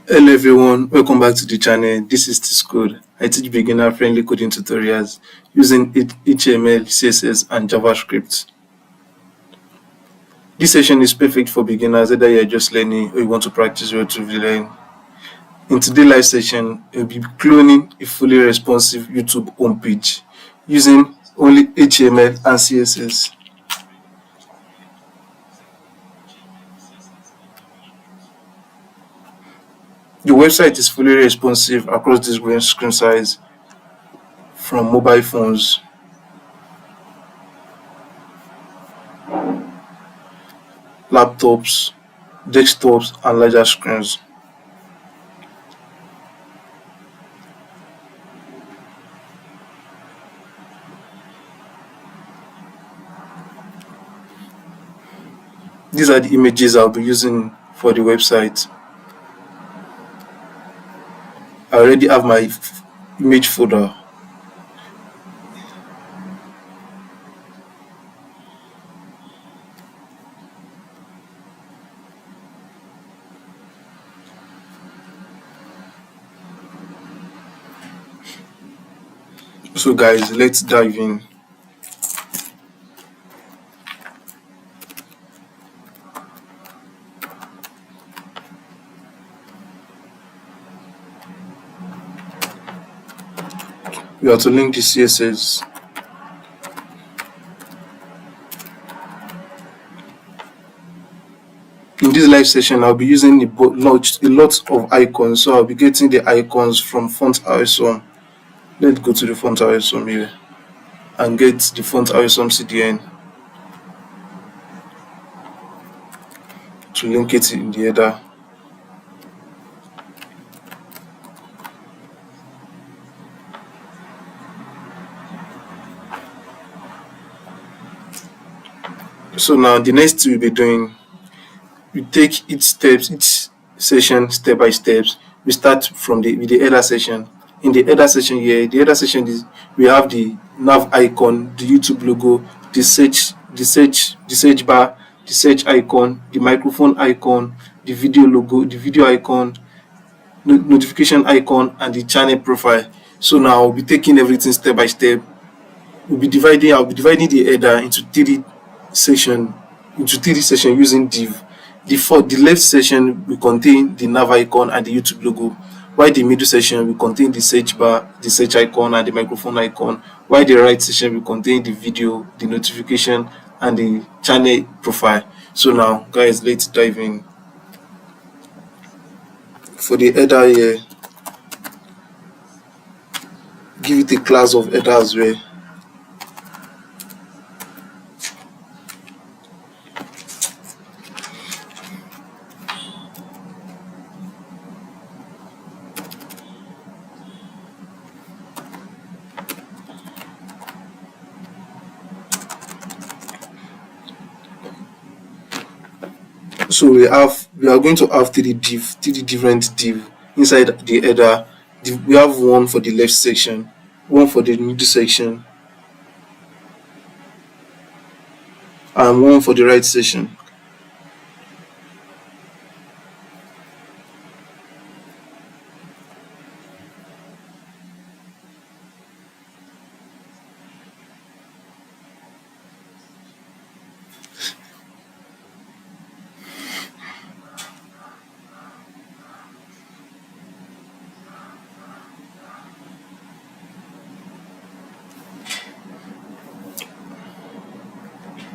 Hello everyone, welcome back to the channel. This is Code. I teach beginner friendly coding tutorials using HTML, CSS and JavaScript. This session is perfect for beginners, either you are just learning or you want to practice your to learn. In today's live session, we'll be cloning a fully responsive YouTube homepage using only HTML and CSS. The website is fully responsive across this screen size from mobile phones, laptops, desktops, and larger screens. These are the images I'll be using for the website. I already have my image folder. So guys, let's dive in. We have to link the CSS. In this live session, I'll be using a lot of icons. So I'll be getting the icons from Font Awesome. Let's go to the Font Awesome here and get the Font Awesome CDN to link it in the header. So now the next we'll be doing, we take each session step by steps. We start from with the header session. In the header session here, the header session is we have the nav icon, the YouTube logo, the search bar, the search icon, the microphone icon, the video logo, the video icon, notification icon, and the channel profile. So now I'll be taking everything step by step. I'll be dividing the header into three sections using div. The left section will contain the nav icon and the YouTube logo, while the middle section will contain the search bar, the search icon, and the microphone icon, while the right section will contain the video, the notification, and the channel profile. So now guys, let's dive in. For the header here, give it a class of header as well. So we are going to have three different div inside the header. We have one for the left section, one for the middle section, and one for the right section.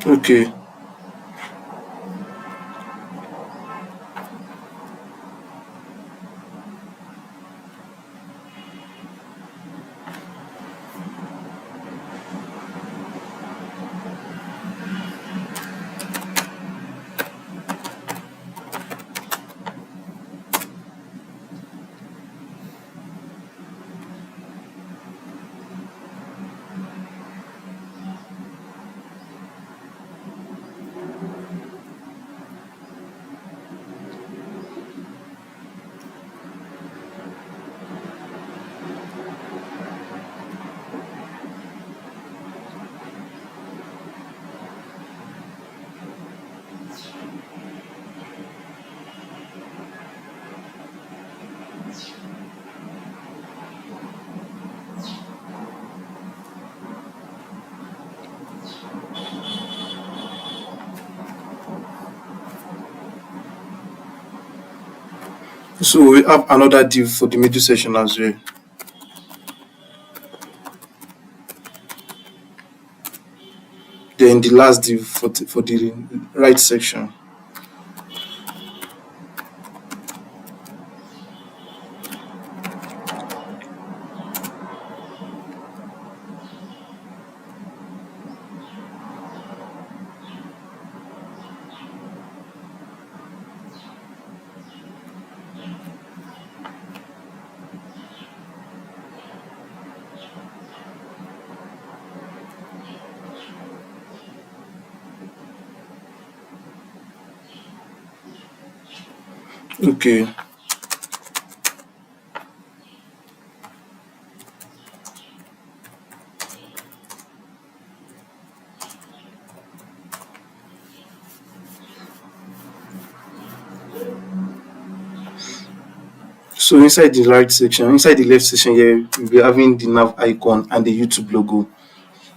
Okay. So we have another div for the middle section as well. Then the last div for the right section. Okay. So inside the right section, inside the left section here, we'll be having the nav icon and the YouTube logo.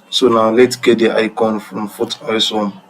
So now let's get the icon from Photoshop.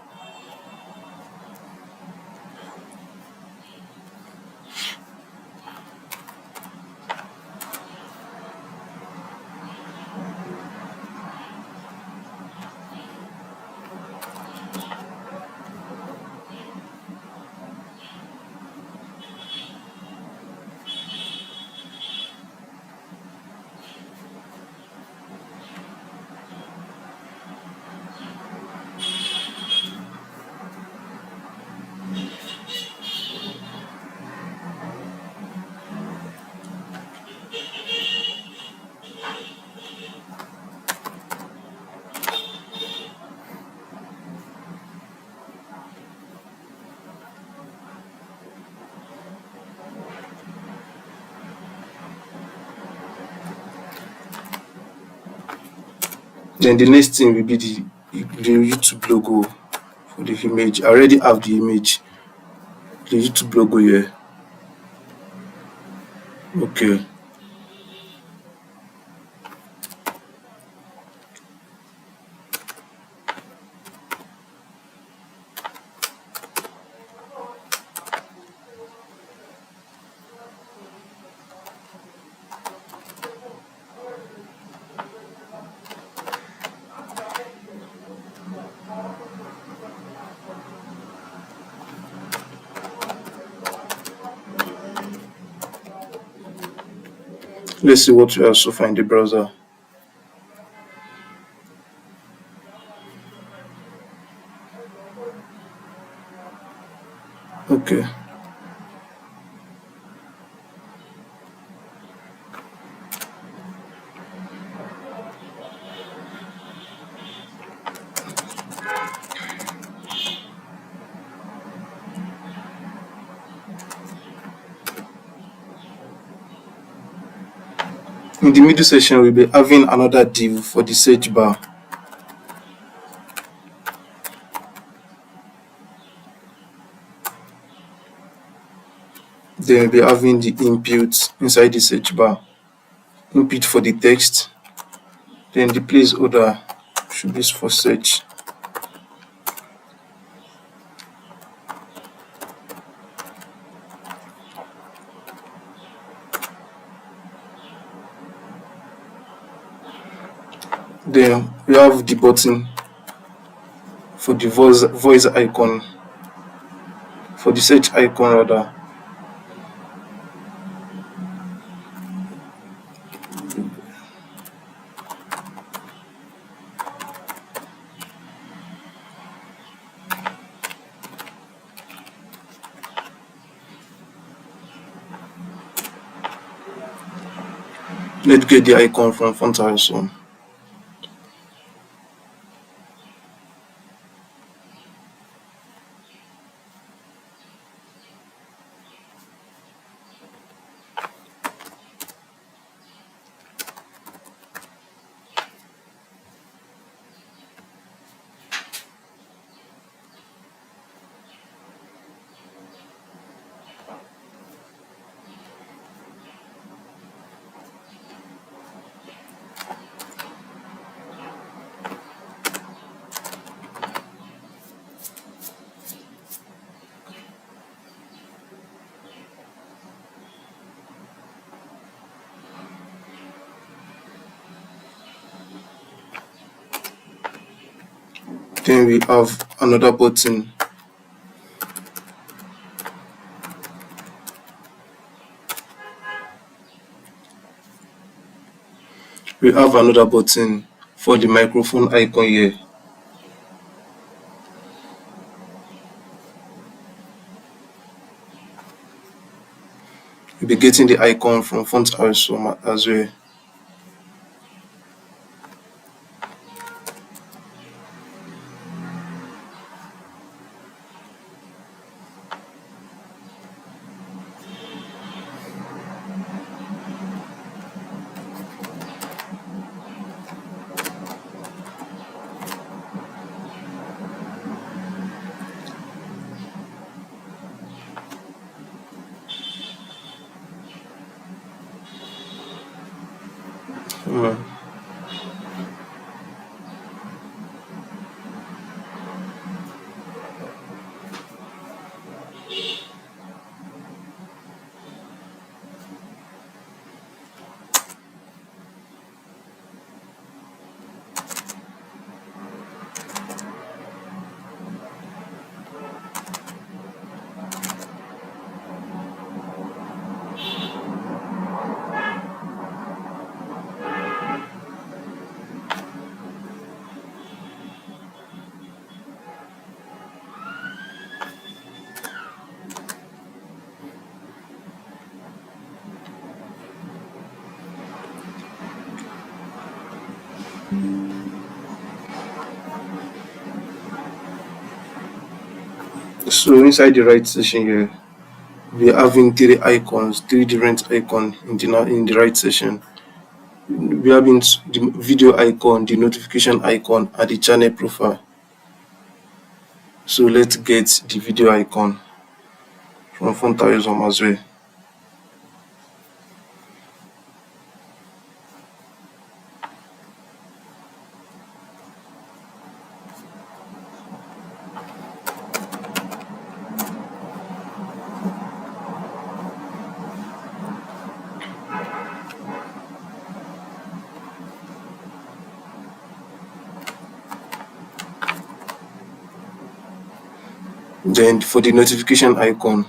Then the next thing will be the YouTube logo for the image. I already have the image, the YouTube logo here. Okay. Let's see what we have so far in the browser. Okay. In the middle section, we'll be having another div for the search bar. Then we'll be having the input inside the search bar. Input for the text. Then the placeholder should be for search. Then we have the button for the voice icon, for the search icon rather. Let's get the icon from Photoshop. Then we have another button. We have another button for the microphone icon here. You'll be getting the icon from font as well. So inside the right section here, we are having three different icons in the right section. We are having the video icon, the notification icon, and the channel profile. So let's get the video icon from font as well. Then for the notification icon,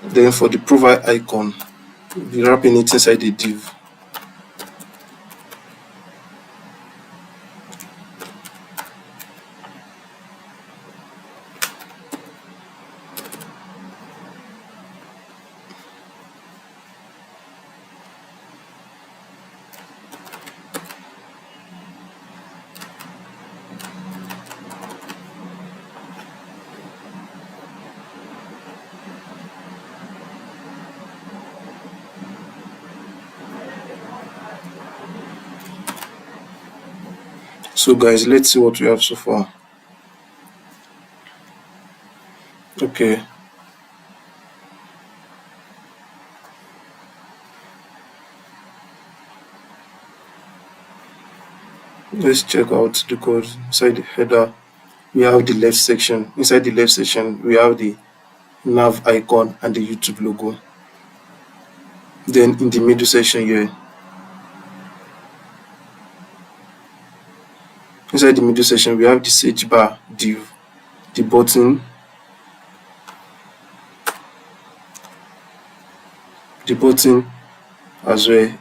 then for the profile icon, we'll be wrapping it inside the div. So guys, let's see what we have so far. Okay, let's check out the code. Inside the header, we have the left section. Inside the left section, we have the nav icon and the YouTube logo. Then in the middle section here, inside the middle section, we have the Sidebar div, the button, as well.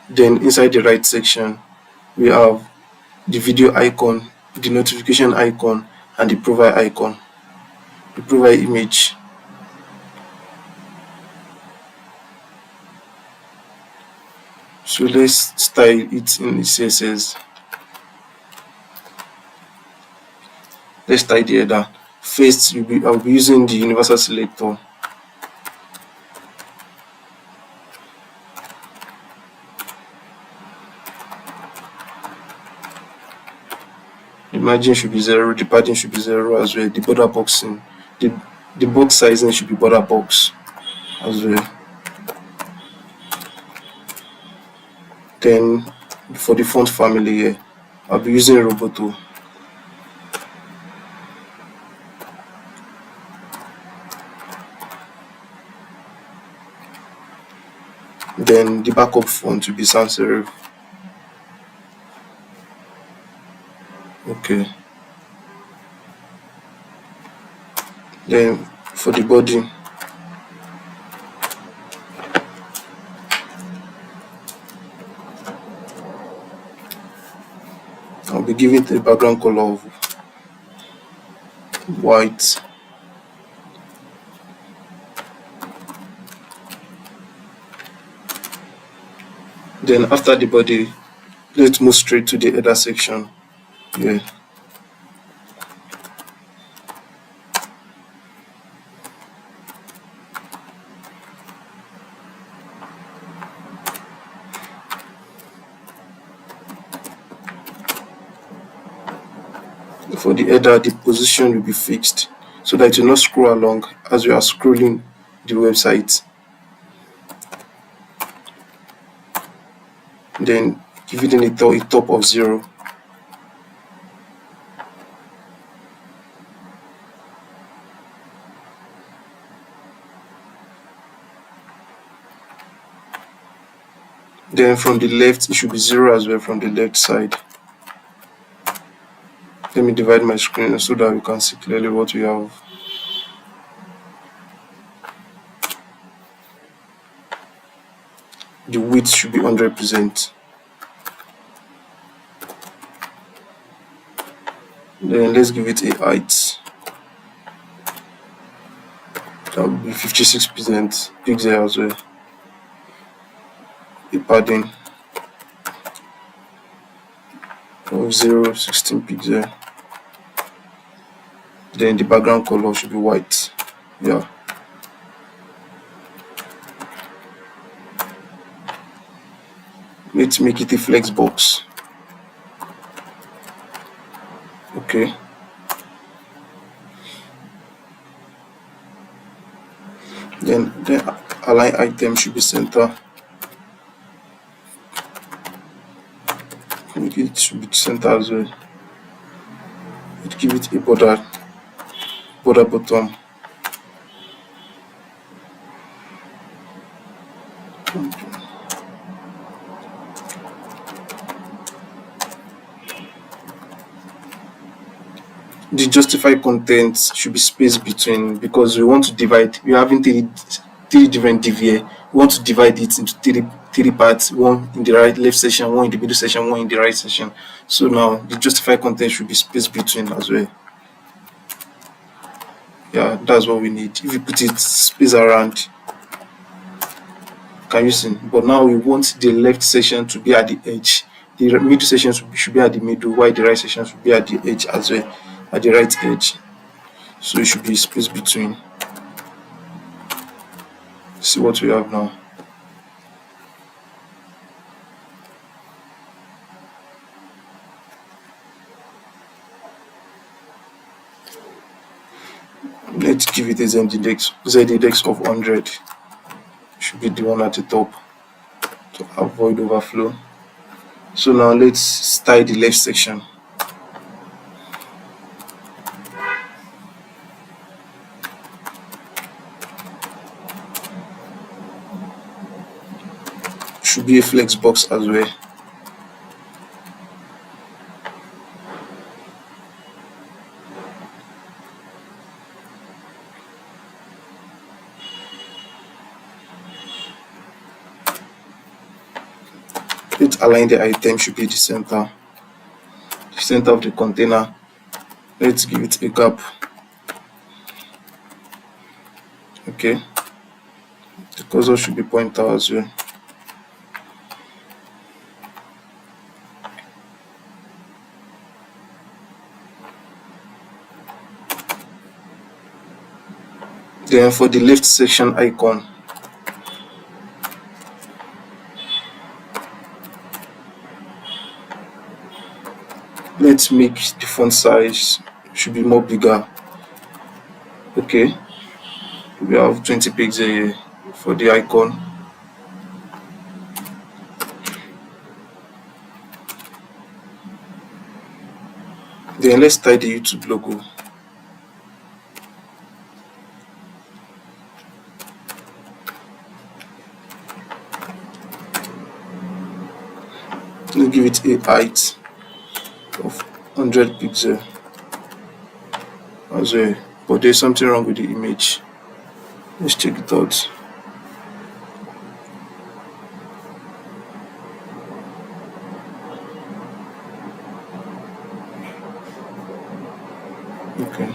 Then inside the right section, we have the video icon, the notification icon, and the profile icon, the profile image. So let's style it in the CSS. Let's style the header. First, I'll be using the universal selector. The margin should be 0, the padding should be 0 as well. The border boxing, the box sizing should be border box as well. Then for the font family here, I'll be using Roboto. Then the backup font will be sans serif. Okay. Then for the body, I'll be giving it a background color of white. Then after the body, let's move straight to the header section. Yeah. For the header, the position will be fixed so that it will not scroll along as we are scrolling the website. Then give it a top of 0. Then from the left, it should be 0 as well from the left side. Let me divide my screen so that we can see clearly what we have. The width should be 100%. Then let's give it a height. That will be 56% pixel as well. A padding of 0.16 pixel. Then the background color should be white. Yeah. Let's make it a flex box. Okay. Then the align item should be center. Make it should be center as well. Let's give it a border bottom. The justify content should be spaced between, because we want to divide. We're having three different div here. We want to divide it into three parts, one in the left section, one in the middle section, one in the right section. So now the justify content should be spaced between as well. Yeah, that's what we need. If you put it space around, can you see? But now we want the left section to be at the edge, the middle section should be at the middle, while the right section should be at the edge as well, at the right edge. So it should be space between. See what we have now. Let's give it a z-index of 100. Should be the one at the top to avoid overflow. So now let's style the left section. Should be a flex box as well. Let's align the item should be the center of the container. Let's give it a gap. Okay, the cursor should be pointed out as well. Then for the left section icon, let's make the font size should be more bigger. Okay, we have 20 pixels here for the icon. Then let's type the YouTube logo. Let's give it a height of 100 pixels as well. But there's something wrong with the image. Let's check it out. Okay.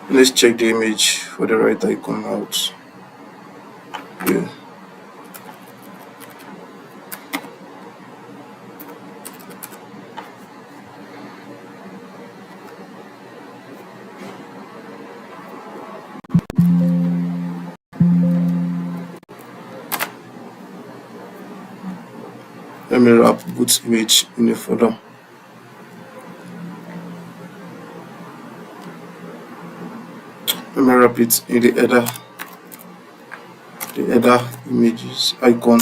Let's check the image for the right icon out. Yeah. Let me wrap boot image in a folder. Let me wrap it in the header images icon.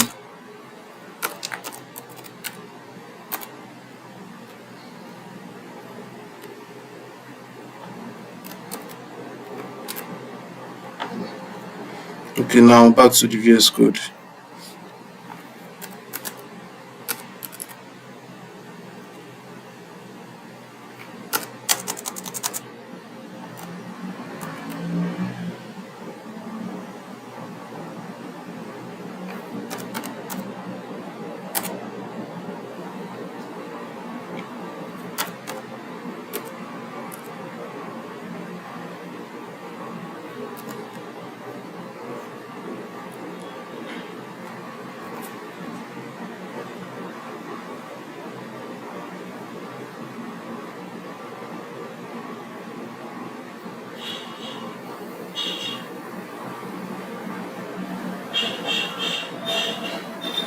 Okay, now back to the VS Code.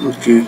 Okay.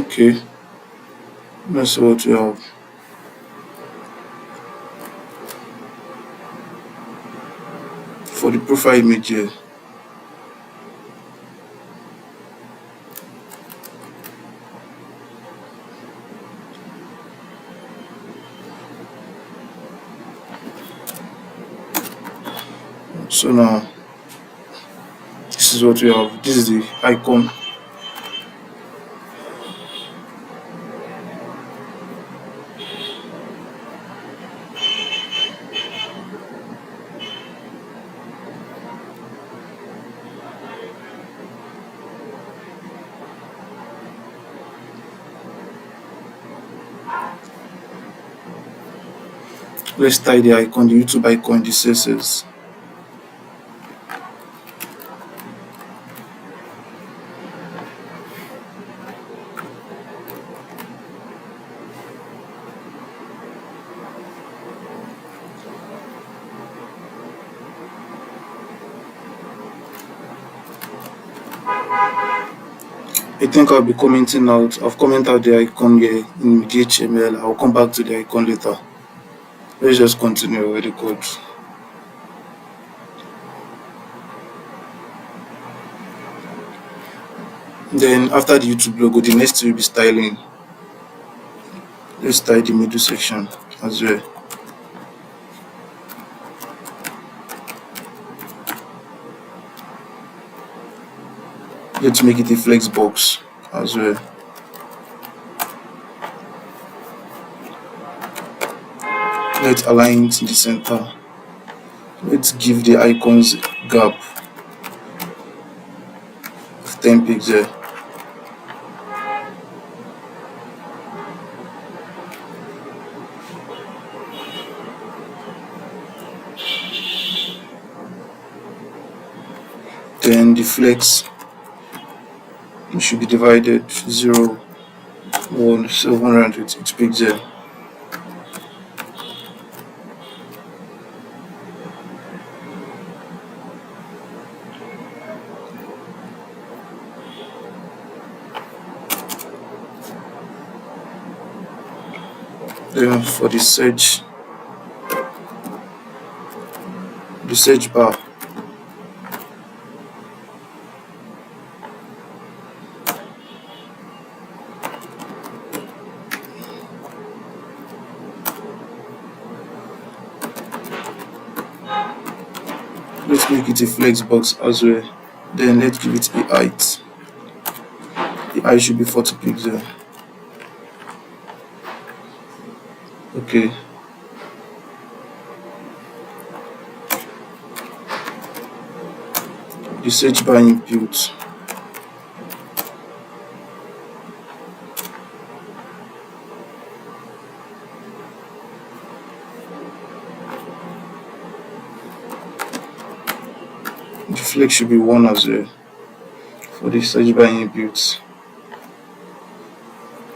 Okay. That's what we have. For the profile image here. So now this is what we have. This is the icon. Let's style the icon, the YouTube icon, the CSS. I think I'll be commenting out. I've commented out the icon here in the HTML. I'll come back to the icon later. Let's just continue with the code. Then after the YouTube logo, the next will be styling. Let's style the middle section as well. Let's make it a flex box as well. Let's align it in the center. Let's give the icons gap of 10 pixels. Then the flex should be divided 0, 1, 728 pixels. Then for the search bar, let's make it a flex box as well. Then let's give it a height. The height should be 40 pixels. Okay. The search bar input. The flex should be 1 as well for the search bar input.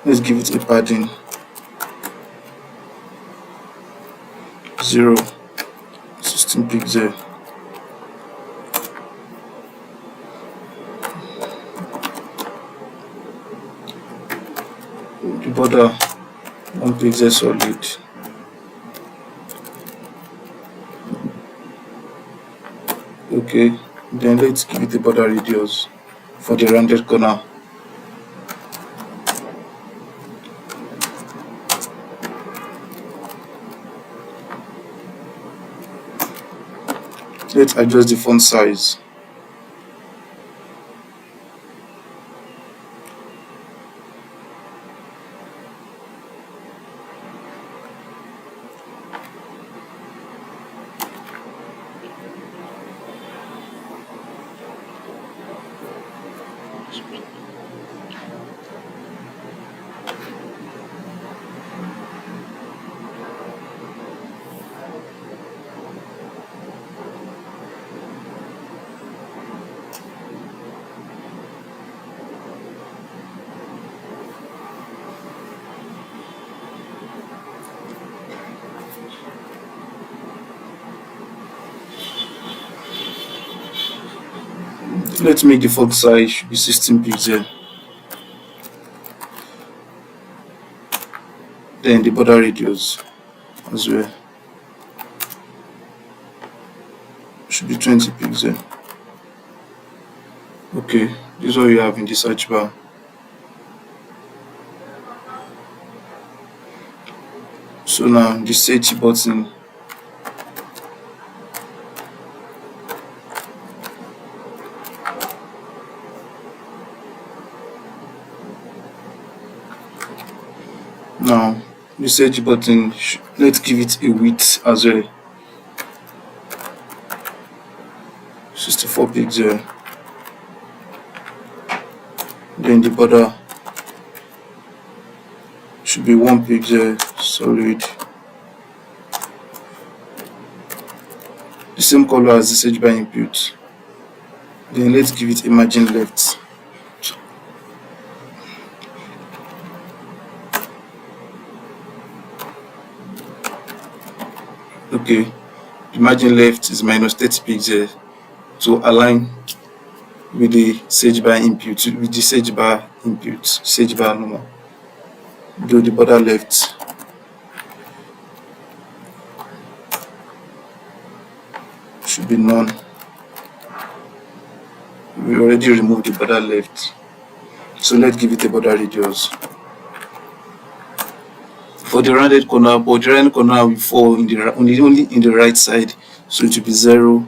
Let's give it a padding 0, 16 pixels. The border 1 pixel solid. Okay, then let's give it a border radius for the rounded corner. Let's adjust the font size. Let's make the font size should be 16 pixels. Then the border radius as well should be 20 pixels. Okay, this is what you have in the search bar. So now the search button, now the search button, let's give it a width as well, 64 pixels. Then the border should be 1 pixel solid. same color as the Sidebar input. Then let's give it a margin left. Okay, the margin left is -30 pixels to align with the Sidebar input, Sidebar normal. Do the border left. Should be none. We already removed the border left. So let's give it a border radius. For the rounded corner, but the rounded corner will fall in the only in the right side. So it will be 0,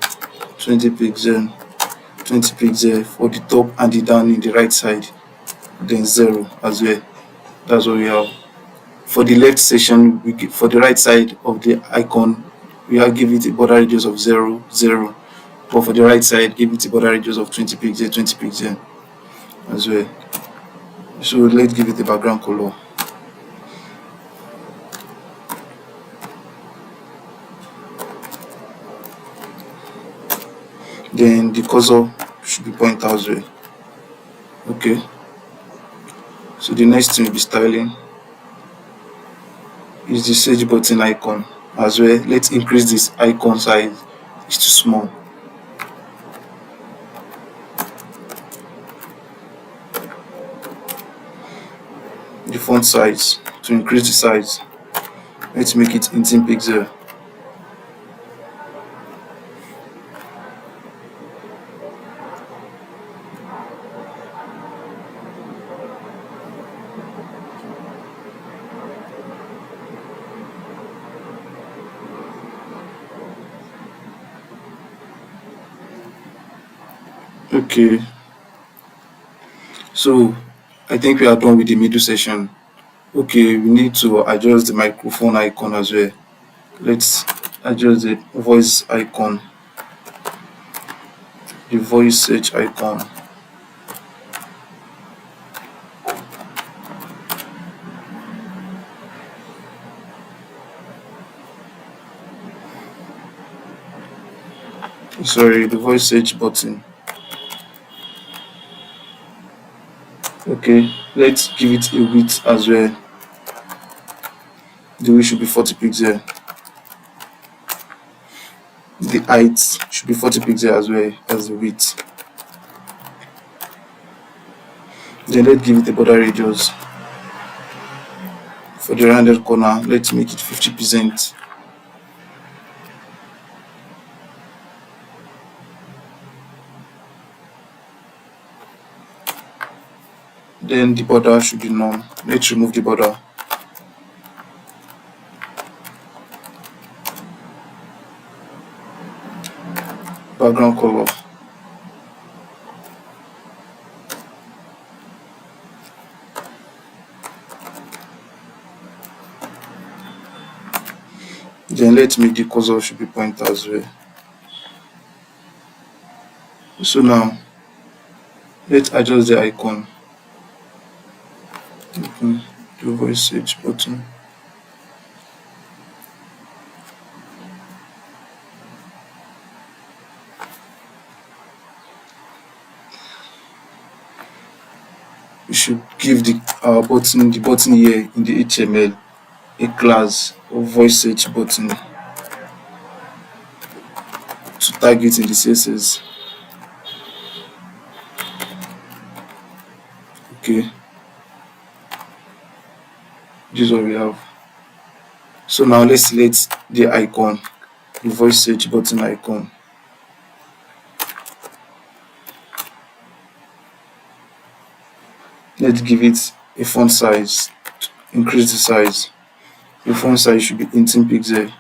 20 pixel, 20 pixel for the top and the down in the right side. Then 0 as well. That's what we have. For the left section, for the right side of the icon, we have give it a border radius of 0, 0. But for the right side, give it a border radius of 20 pixel, 20 pixel as well. So let's give it a background color. Then the cursor should be pointer as well. Okay. So the next thing will be styling. Is the search button icon as well. Let's increase this icon size. It's too small. The font size, to increase the size, let's make it 18 pixel. Okay, so I think we are done with the middle section. Okay, we need to adjust the microphone icon as well. Let's adjust the voice icon, the voice search icon. Sorry, the voice search button. Okay, let's give it a width as well. The width should be 40 pixels. The height should be 40 pixels as well as the width. Then let's give it a border radius. For the rounded corner, let's make it 50%. Then the border should be none. Let's remove the border. Background color. Then let's make the cursor should be pointer as well. So now let's adjust the icon. The voice search button. We should give the button here in the HTML a class of voice search button to tag it in the CSS. Okay, this is what we have. So now let's select the icon, the voice search button icon. Let's give it a font size, increase the size. The font size should be 18 pixels.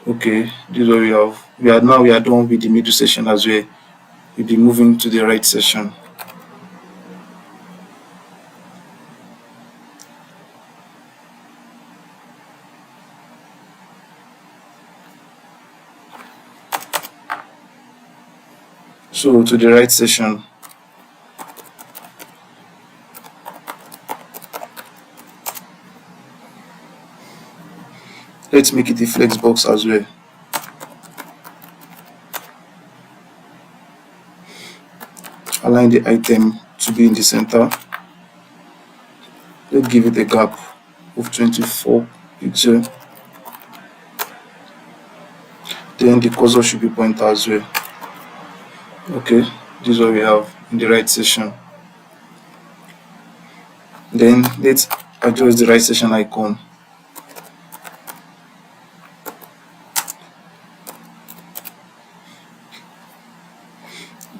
Okay, this is what we have. We are done with the middle section as well. We'll be moving to the right section. So to the right section, let's make it a flexbox as well. align the item to be in the center. Let's give it a gap of 24 pixels. Then the cursor should be pointed as well. Okay, this is what we have in the right section. Then let's adjust the right section icon.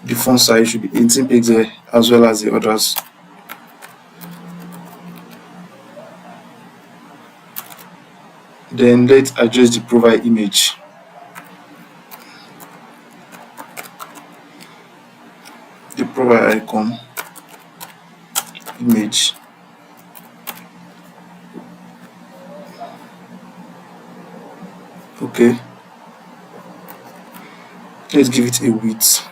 The font size should be 18 pixels as well as the others. Then let's adjust the profile image. The profile icon image. Okay, let's give it a width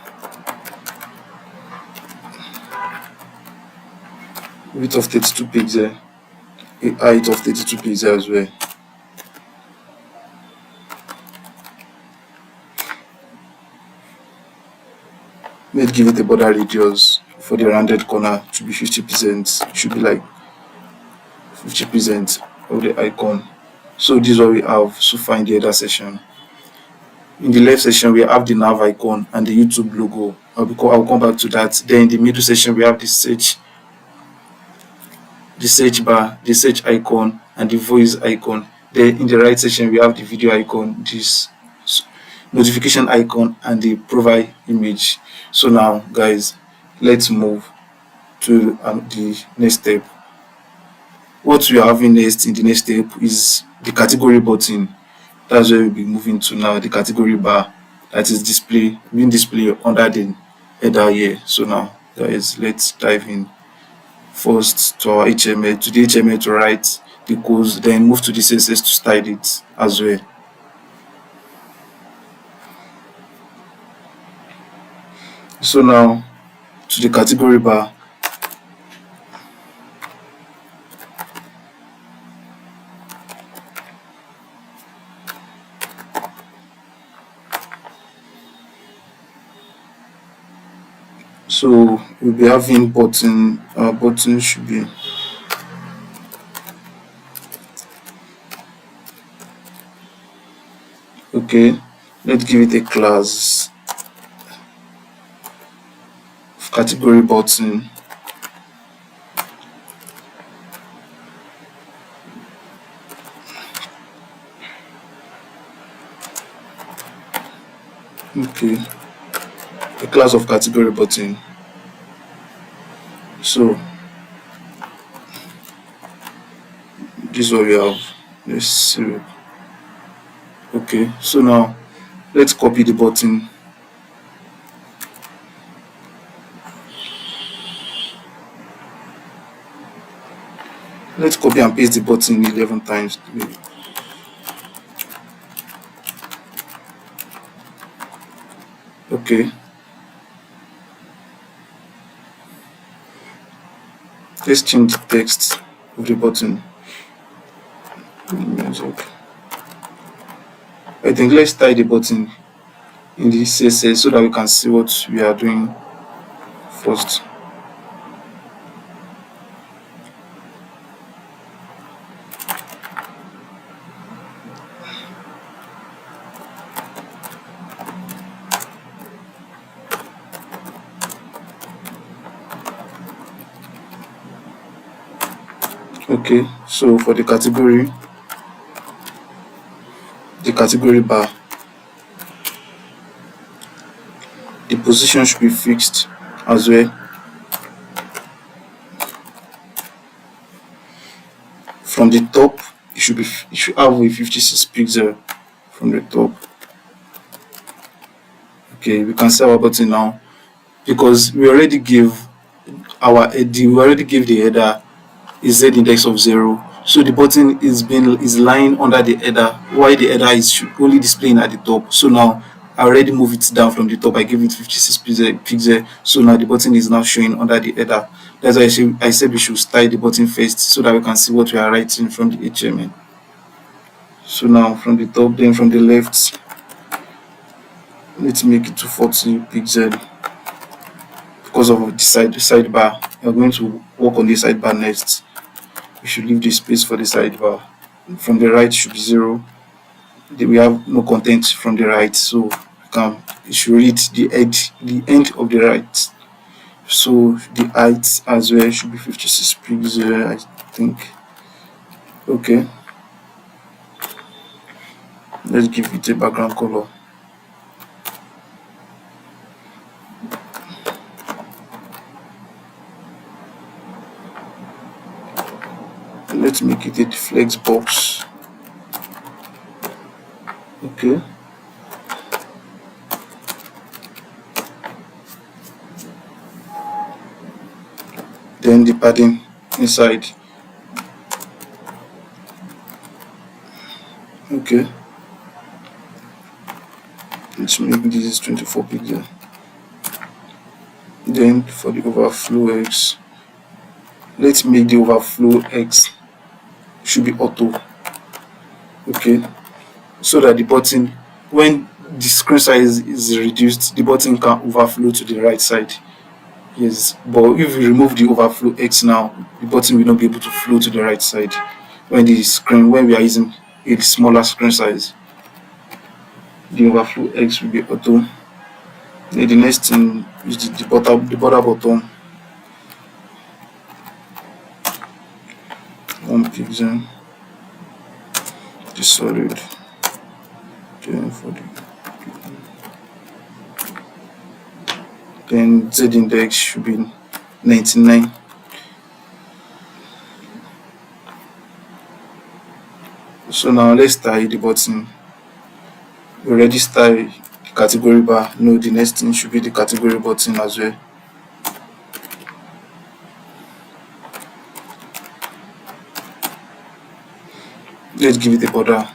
of 32 pixels, a height of 32 pixels as well. Let's give it a border radius for the rounded corner to be 50%. It should be like 50% of the icon. So this is what we have so far in the header section. In the left section, we have the nav icon and the YouTube logo. I'll come back to that. Then in the middle section, we have the search bar, the search icon, and the voice icon. Then in the right section, we have the video icon, this notification icon, and the profile image. So now, guys, let's move to the next step. What we are having next in the next step is the category button. That's where we'll be moving to now, the category bar that is being displayed under the header here. So now, guys, let's dive in first to our HTML, to the HTML to write the codes, then move to the CSS to style it as well. So now to the category bar. So we'll be having button. Our button should be okay. Let's give it a class of category button. Okay, a class of category button. So this is what we have. Let's see. Okay, so now let's copy the button. Let's copy and paste the button 11 times. Okay, let's change the text of the button. I think let's tie the button in the CSS so that we can see what we are doing first. Okay, so for the category bar, the position should be fixed as well. From the top, it should have a 56 pixel from the top. Okay, we can see our button now because we already gave the header a z index of 0. So the button is lying under the header, while the header is only displaying at the top. So now I already move it down from the top. I give it 56 pixel. So now the button is now showing under the header. That's why I said we should style the button first so that we can see what we are writing from the HTML. So now from the top, then from the left, let's make it to 40 pixel because of the sidebar. We are going to work on the sidebar next. We should leave the space for the sidebar. From the right should be 0. We have no content from the right, so it should read the end of the right. So the height as well should be 56 pixels, I think. Okay, let's give it a background color. Let's make it a Flexbox. Okay. Then the padding inside. Okay. Let's make this 24 pixels. Then for the overflow X, let's make the overflow X should be auto. Okay, so that the button, when the screen size is reduced, the button can overflow to the right side. Yes, but if we remove the overflow X now, the button will not be able to flow to the right side when we are using a smaller screen size. The overflow X will be auto. Then the next thing is the border button. 1 pixel. The solid. Then for then Z index should be 99. So now let's style the button. We already style the category bar. No, the next thing should be the category button as well. Let's give it a border.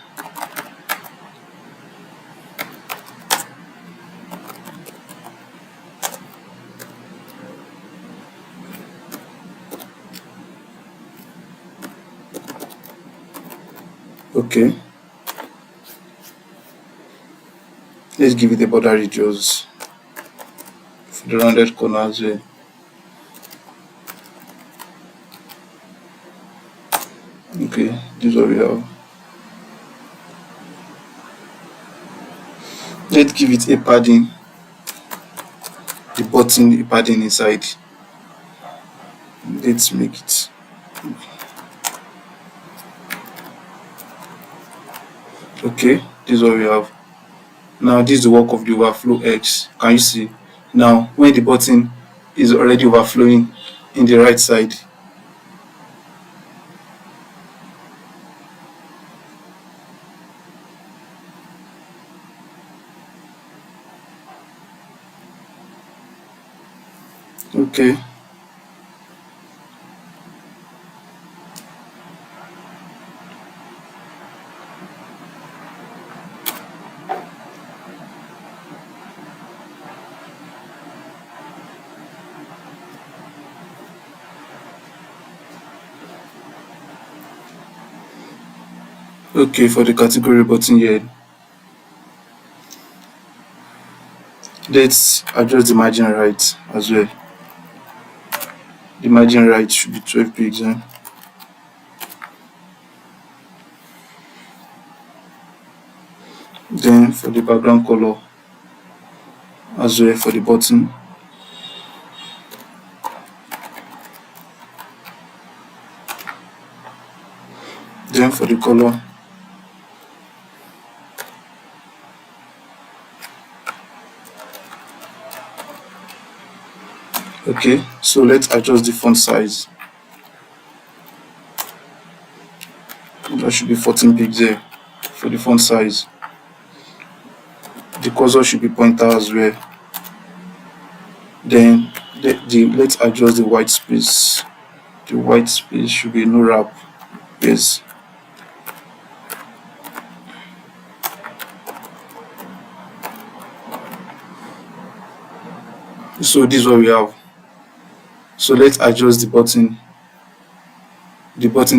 Okay. Let's give it a border radius for the rounded corner as well. Okay, this is what we have. Let's give it a padding. The button, a padding inside. Let's make it. Okay, this is what we have. Now this is the work of the overflow X. Can you see? Now when the button is already overflowing in the right side, okay. Okay, for the category button here, let's adjust the margin right as well. The margin right should be 12 pixels. Then for the background color as well for the button, then for the color, okay. So let's adjust the font size. That should be 14 pixels for the font size. The cursor should be pointer as well. Then let's adjust the white space. The white space should be no wrap. Yes. So this is what we have. So let's adjust the button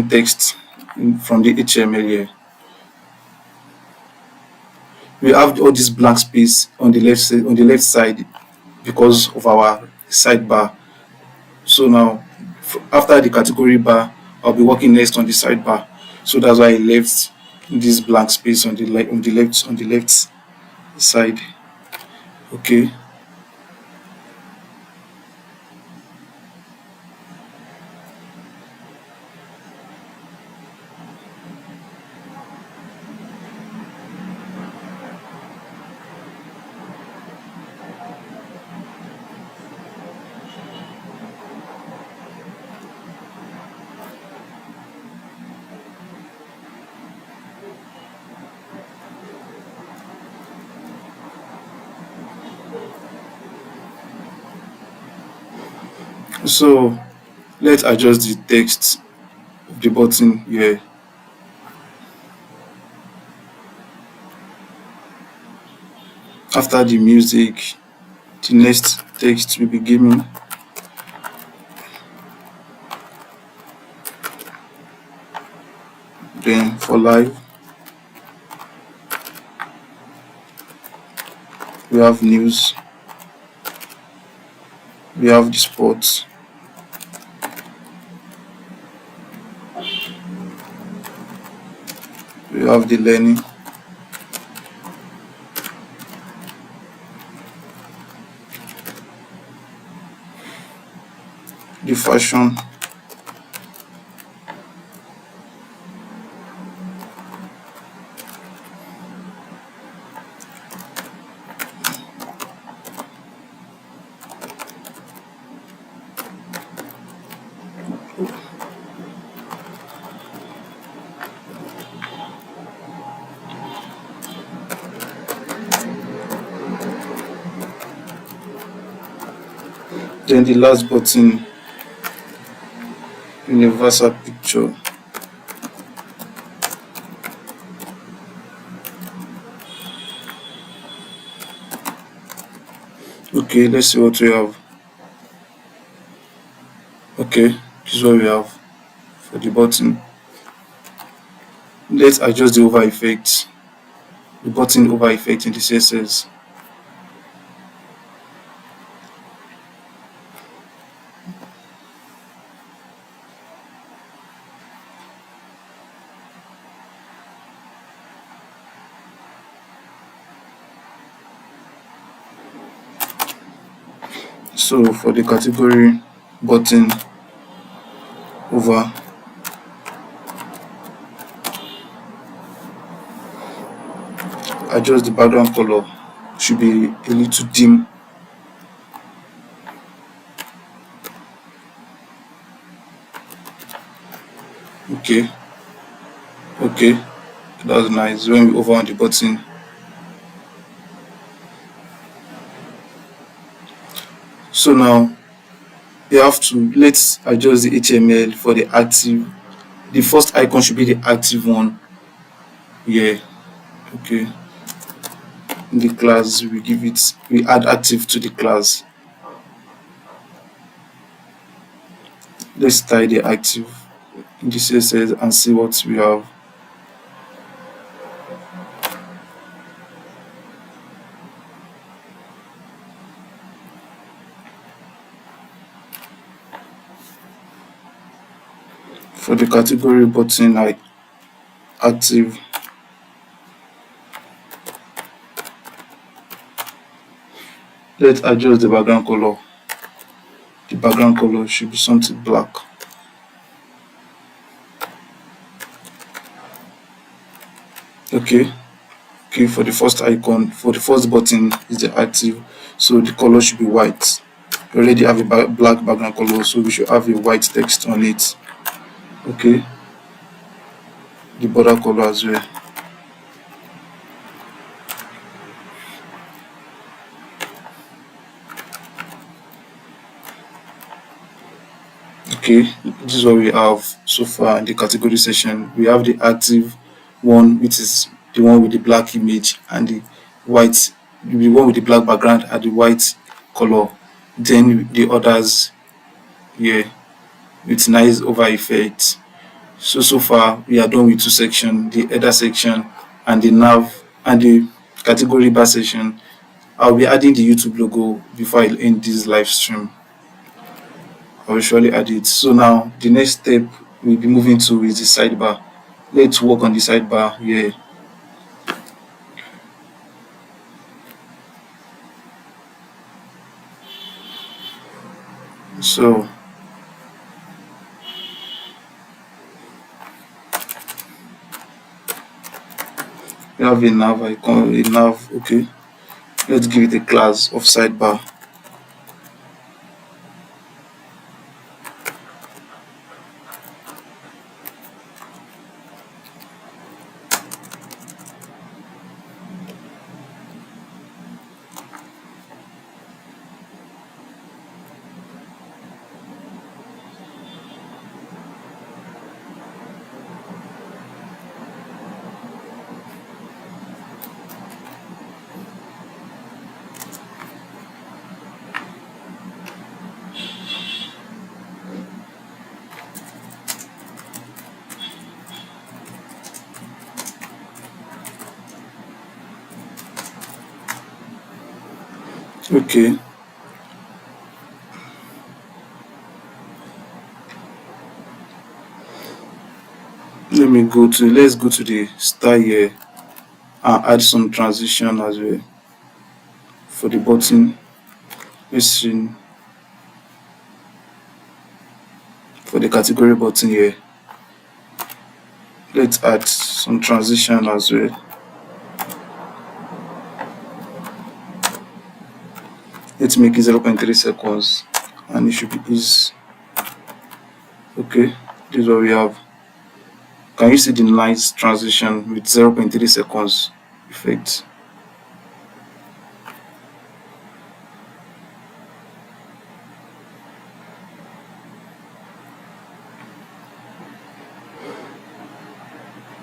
text from the HTML here. We have all this blank space on the left side because of our sidebar. So now after the category bar, I'll be working next on the sidebar. So that's why I left this blank space on the left side. Okay. So let's adjust the text of the button here. After the music, the next text will be given. Then for live, we have news, we have the sports, we have the learning, the fashion, then the last button, universal picture. Okay, let's see what we have. Okay, this is what we have for the button. Let's adjust the over effect, the button over effect in the CSS. So for the category button over, adjust the background color, should be a little dim. Okay, that's nice. When we over on the button, so now you have to, let's adjust the HTML for the active. The first icon should be the active one. Yeah. Okay. In the class, we add active to the class. Let's tie the active in the CSS and see what we have. For the category button, like active, let's adjust the background color. The background color should be something black. Okay, for the first icon, for the first button is the active, so the color should be white. We already have a black background color, so we should have a white text on it. Okay, the border color as well. Okay, this is what we have so far in the category section. We have the active one, which is the one with the black image, and the white, the one with the black background and the white color. Then the others here with nice over effect. So far we are done with two sections, the header section and the nav and the category bar section. I'll be adding the YouTube logo before I end this live stream. I will surely add it. So now the next step we'll be moving to is the sidebar. Let's work on the sidebar here. So we have a nav icon, a nav. Okay, let's give it a class of sidebar. Okay, let's go to the style here and add some transition as well for the button. Let's see, for the category button here, let's add some transition as well. Let's make it 0.3 seconds and it should be easy. Okay, this is what we have. Can you see the nice transition with 0.3 seconds effect?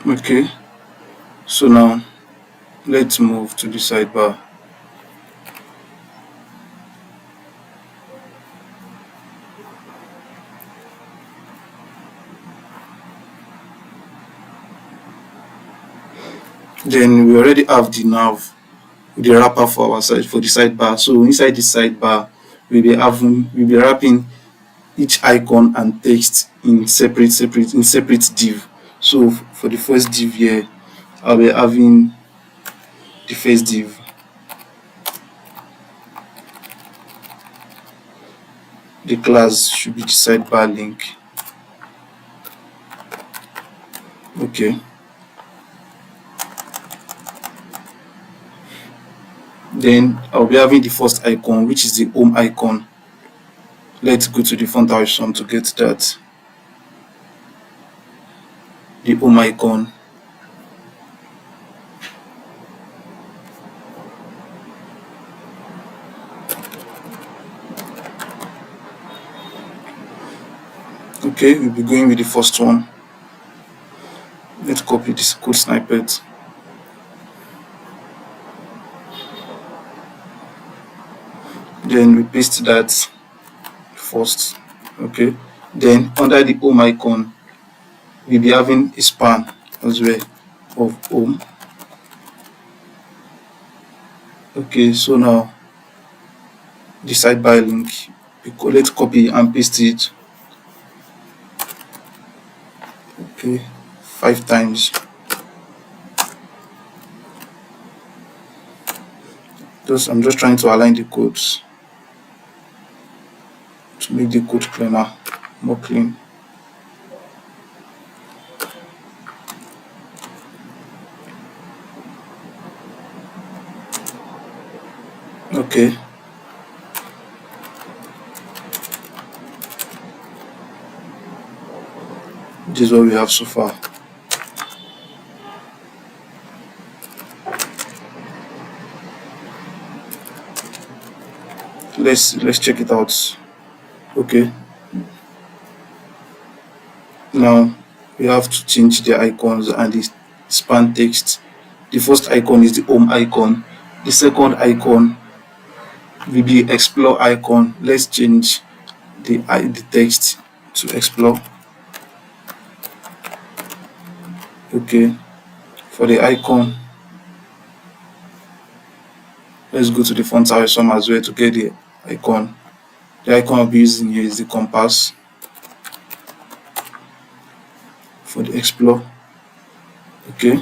Okay, so now let's move to the sidebar. Then we already have the nav, the wrapper for our side, for the sidebar. So inside the sidebar, we'll be wrapping each icon and text in separate div. So for the first div here, I'll be having the first div. The class should be the sidebar link. Okay. Then I'll be having the first icon, which is the home icon. Let's go to the font horizon to get that. The home icon. Okay, we'll be going with the first one. Let's copy this code snippet. Then we paste that first. Okay, then under the home icon, we'll be having a span as well of home. Okay, so now the sidebar link, let's copy and paste it. Okay, 5 times. I'm just trying to align the codes to make the code cleaner, more clean. Okay. This is what we have so far. Let's check it out. Okay. Now we have to change the icons and the span text. The first icon is the home icon. The second icon will be explore icon. Let's change the text to explore. Okay, for the icon, let's go to the font horizon as well to get the icon. The icon I'll be using here is the compass for the explore. Okay.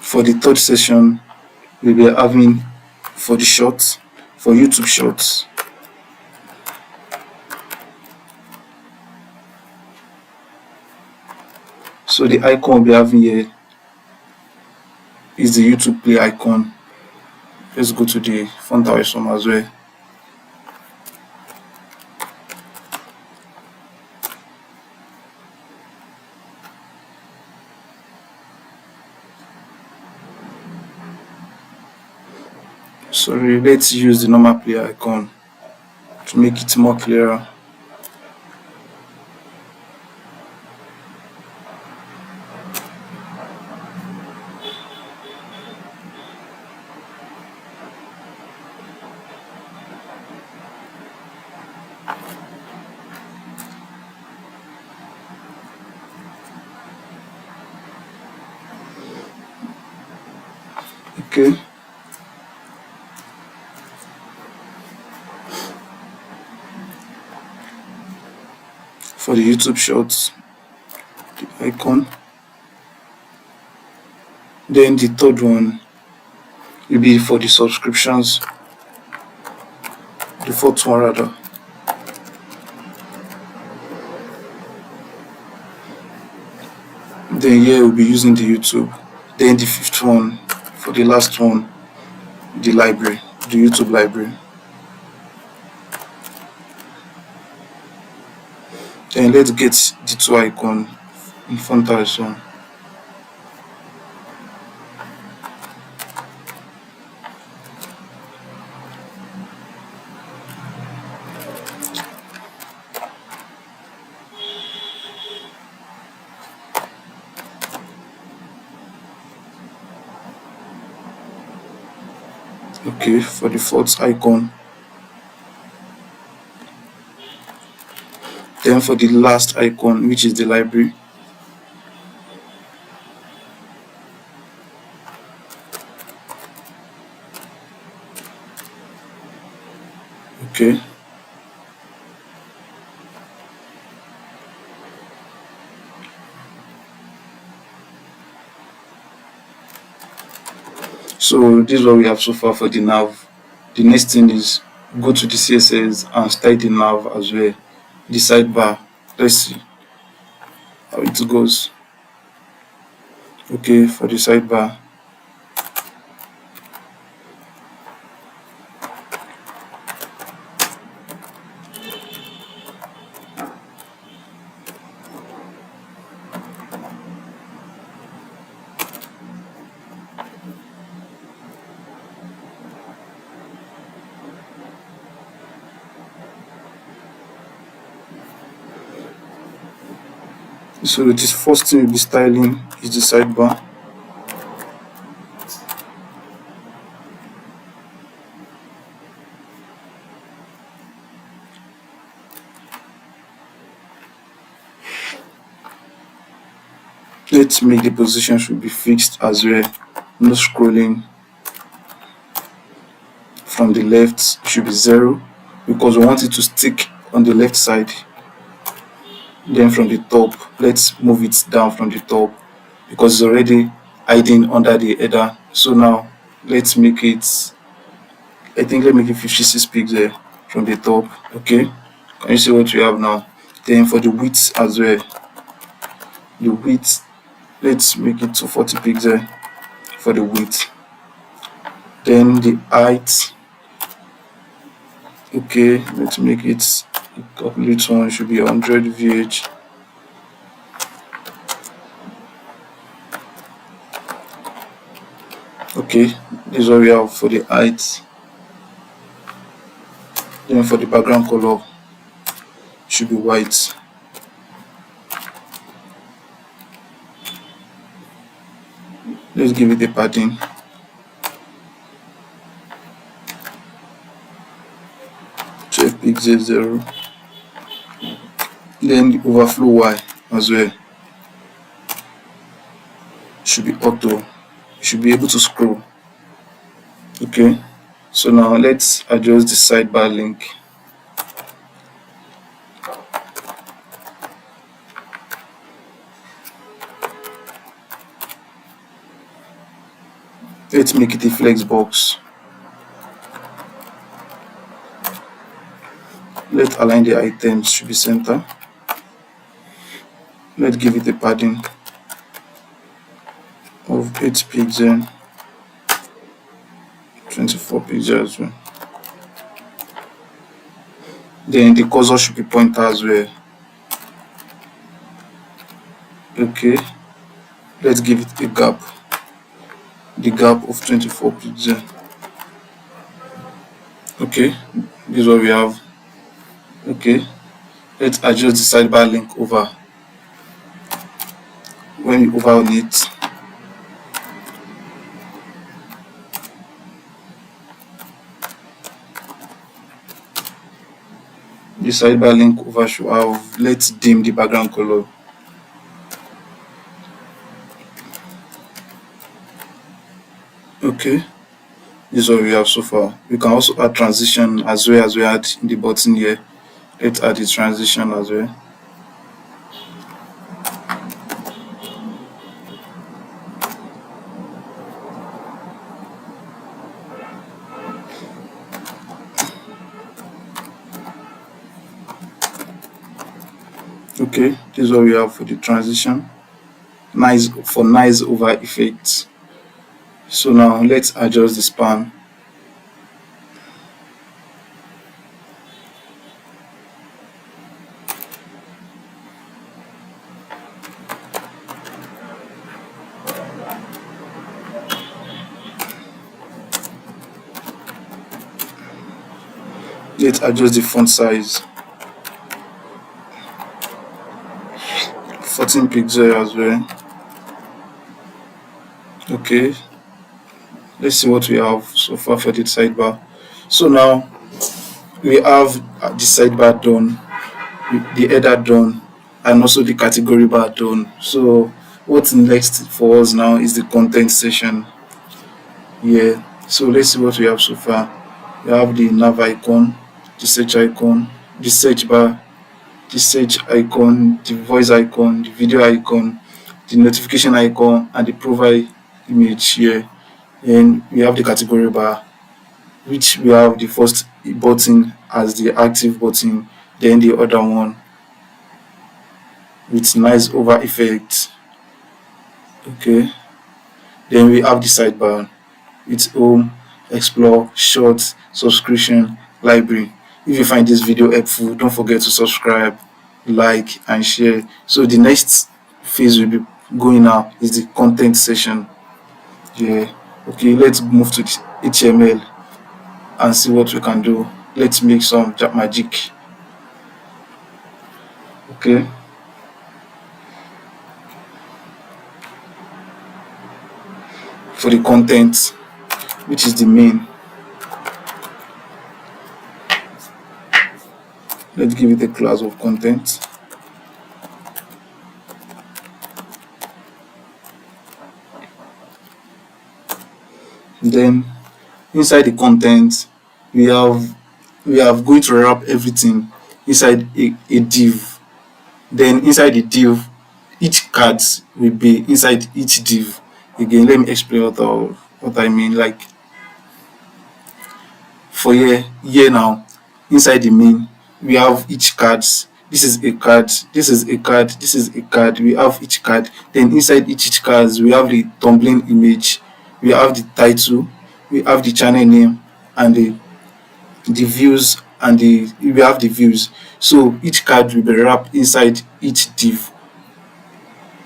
For the third session, we'll be having for the shorts, for YouTube shorts. So the icon we'll be having here is the YouTube play icon. Let's go to the font awesome as well. Sorry, let's use the normal play icon to make it more clearer. Okay. For the YouTube shorts, the icon. Then the third one will be for the subscriptions. The fourth one rather. Then here we'll be using the YouTube. Then the fifth one, for the last one, the library, the YouTube library. Then let's get the two icons in front of us. Okay, for the fourth icon. Then for the last icon, which is the library. Okay. So this is what we have so far for the nav. The next thing is go to the CSS and style the nav as well. The sidebar. Let's see how it goes. Okay, for the sidebar. So this first thing we'll be styling is the sidebar. Let's make the position should be fixed as well. No scrolling from the left, it should be 0 because we want it to stick on the left side. Then from the top, let's move it down from the top because it's already hiding under the header. So now let's make it, I think let's make it 56 pixels from the top. Okay, can you see what we have now? Then for the width as well, the width, let's make it 240 pixels for the width. Then the height, okay, let's make it, calculate one, should be 100 VH. Okay, this is what we have for the height. Then for the background color, should be white. Let's give it a padding. Pixel 0. Then the overflow Y as well should be auto. You should be able to scroll. Okay, so now let's adjust the sidebar link. Let's make it a flex box. Let's align the items to be center. Let's give it a padding of 8 pixels, 24 pixels as well. Then the cursor should be pointer as well. Okay, let's give it a gap. The gap of 24 pixels. Okay, this is what we have. Okay, let's adjust the sidebar link over. When you hover on it, the sidebar link over should have, let's dim the background color. Okay, this is what we have so far. We can also add transition as well as we add in the button here. Let's add the transition as well. Okay, this is what we have for the transition. Nice for nice over effects. So now let's adjust the span. Let's adjust the font size. 14 pixels as well. Okay, let's see what we have so far for the sidebar. So now we have the sidebar done, the header done, and also the category bar done. So what's next for us now is the content section. Yeah, so let's see what we have so far. We have the nav icon, the search icon, the search bar, the search icon, the voice icon, the video icon, the notification icon, and the profile image here. And we have the category bar, which we have the first button as the active button, then the other one with nice over effect. Okay, then we have the sidebar with home, explore, short, subscription, library. If you find this video helpful, don't forget to subscribe, like, and share. So the next phase will be going now is the content section. Yeah, okay, let's move to the HTML and see what we can do. Let's make some magic. Okay, for the content, which is the main, let's give it a class of content. Then inside the content, we have going to wrap everything inside a div. Then inside the div, each cards will be inside each div. Again, let me explain what I mean. Like for here now, inside the main, we have each cards. This is a card, this is a card, this is a card. We have each card. Then inside each cards, we have the thumbnail image, we have the title, we have the channel name, and the views, and we have the views. So each card will be wrapped inside each div.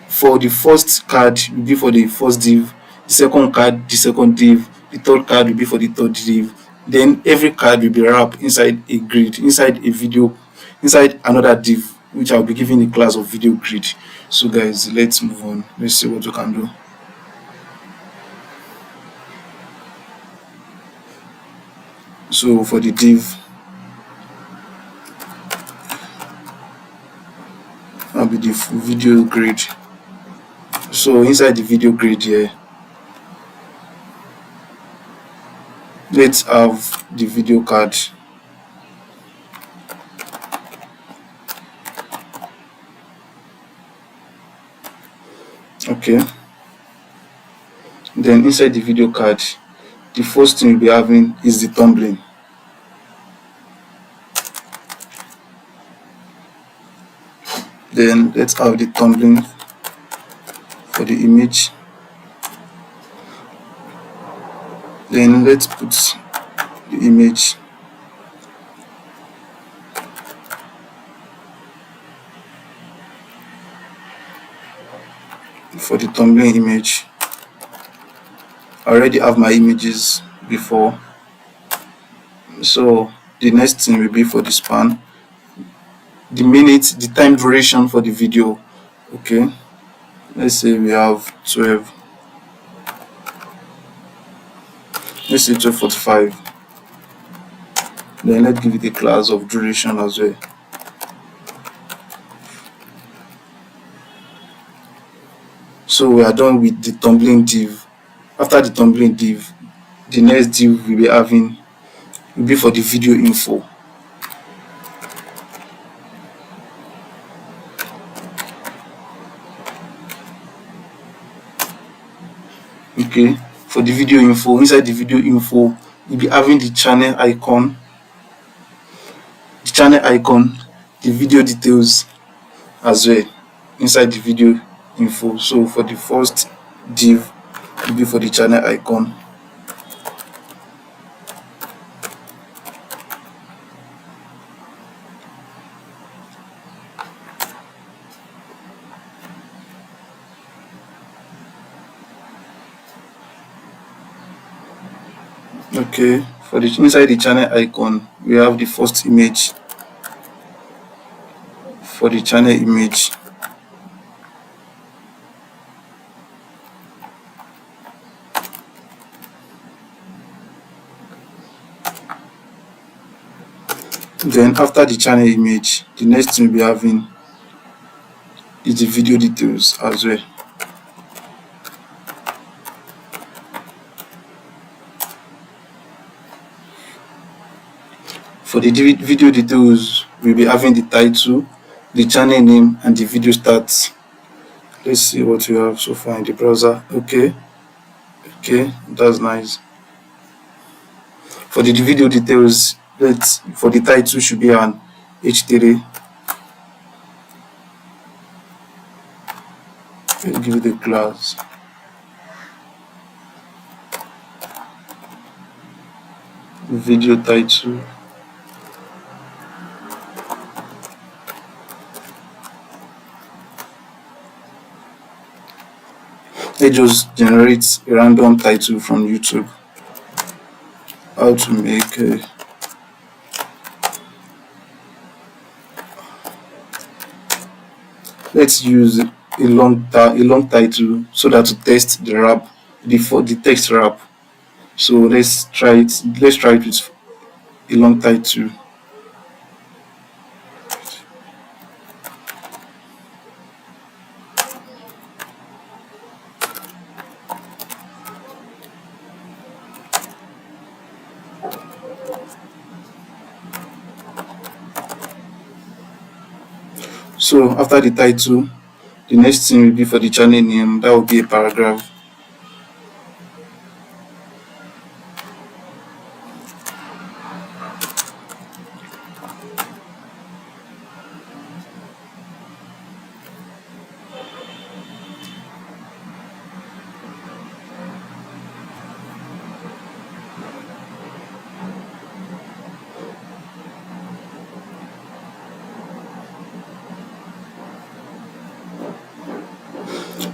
For the first card will be for the first div, the second card the second div, the third card will be for the third div. Then every card will be wrapped inside a grid, inside a video, inside another div, which I'll be giving a class of video grid. So guys, let's move on. Let's see what we can do. So for the div, be the video grid. So inside the video grid here, let's have the video card. Okay, then inside the video card, the first thing we'll be having is the thumbnail. Then let's have the thumbnail for the image. Then let's put the image. For the thumbnail image, I already have my images before, so the next thing will be for the span, the minute, the time duration for the video. Okay, let's say we have 12, let's say 12:45. Then let's give it a class of duration as well. So we are done with the thumbnail div. After the thumbnail div, the next div we'll be having will be for the video info. Okay, for the video info, inside the video info, you'll be having the channel icon, the video details as well inside the video info. So for the first div, will be for the channel icon. Okay, for the inside the channel icon, we have the first image. For the channel image, then after the channel image, the next thing we'll be having is the video details as well. For the video details, we'll be having the title, the channel name, and the video stats. Let's see what we have so far in the browser. Okay, that's nice. For the video details, for the title should be an H3. Let's give it a class. Video title. It just generates a random title from YouTube. How to make a let's use a long title so that to test the wrap before the text wrap. So let's try it with a long title. So after the title, the next thing will be for the channel name. That will be a paragraph.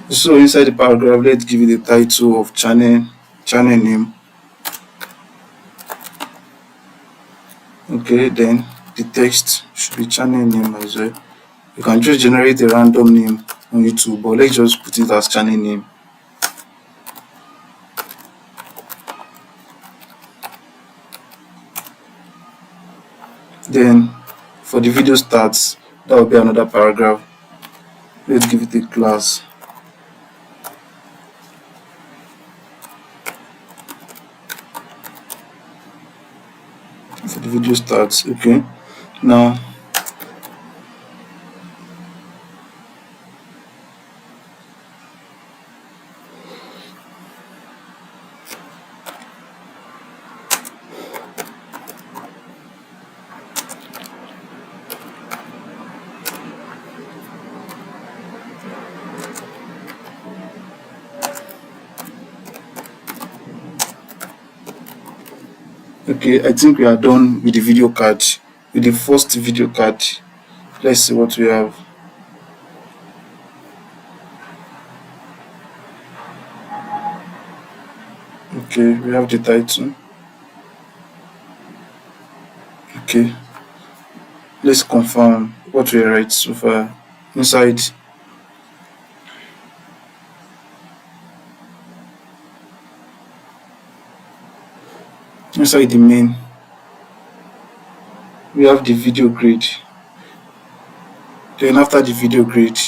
So inside the paragraph, let's give it the title of channel name. Okay, then the text should be channel name as well. You can just generate a random name on YouTube, but let's just put it as channel name. Then for the video starts, that will be another paragraph. Let's give it a class. For the video starts. Okay, now okay, I think we are done with the video card, with the first video card. Let's see what we have. Okay, we have the title. Okay, let's confirm what we write so far. Inside the main, we have the video grid. Then after the video grid,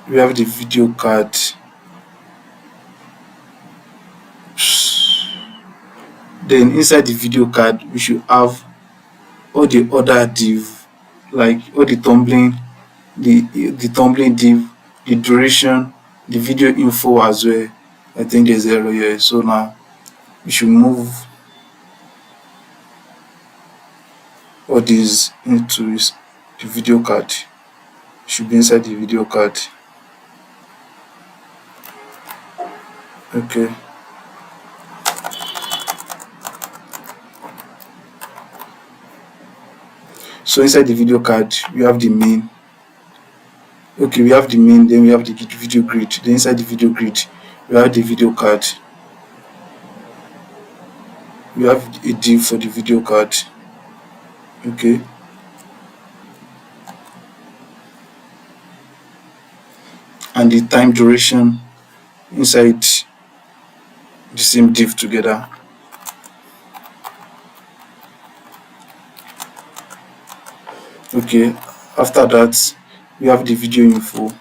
we have the video card. Then inside the video card, we should have all the other div, like all the tumbling, the tumbling div, the duration, the video info as well. I think there's error here, so now we should move all these into the video card. It should be inside the video card. Okay, so inside the video card we have the main. Okay, we have the main, then we have the video grid. Then inside the video grid we have the video card. We have a div for the video card. Okay, and the time duration inside the same div together. Okay, after that we have the video info.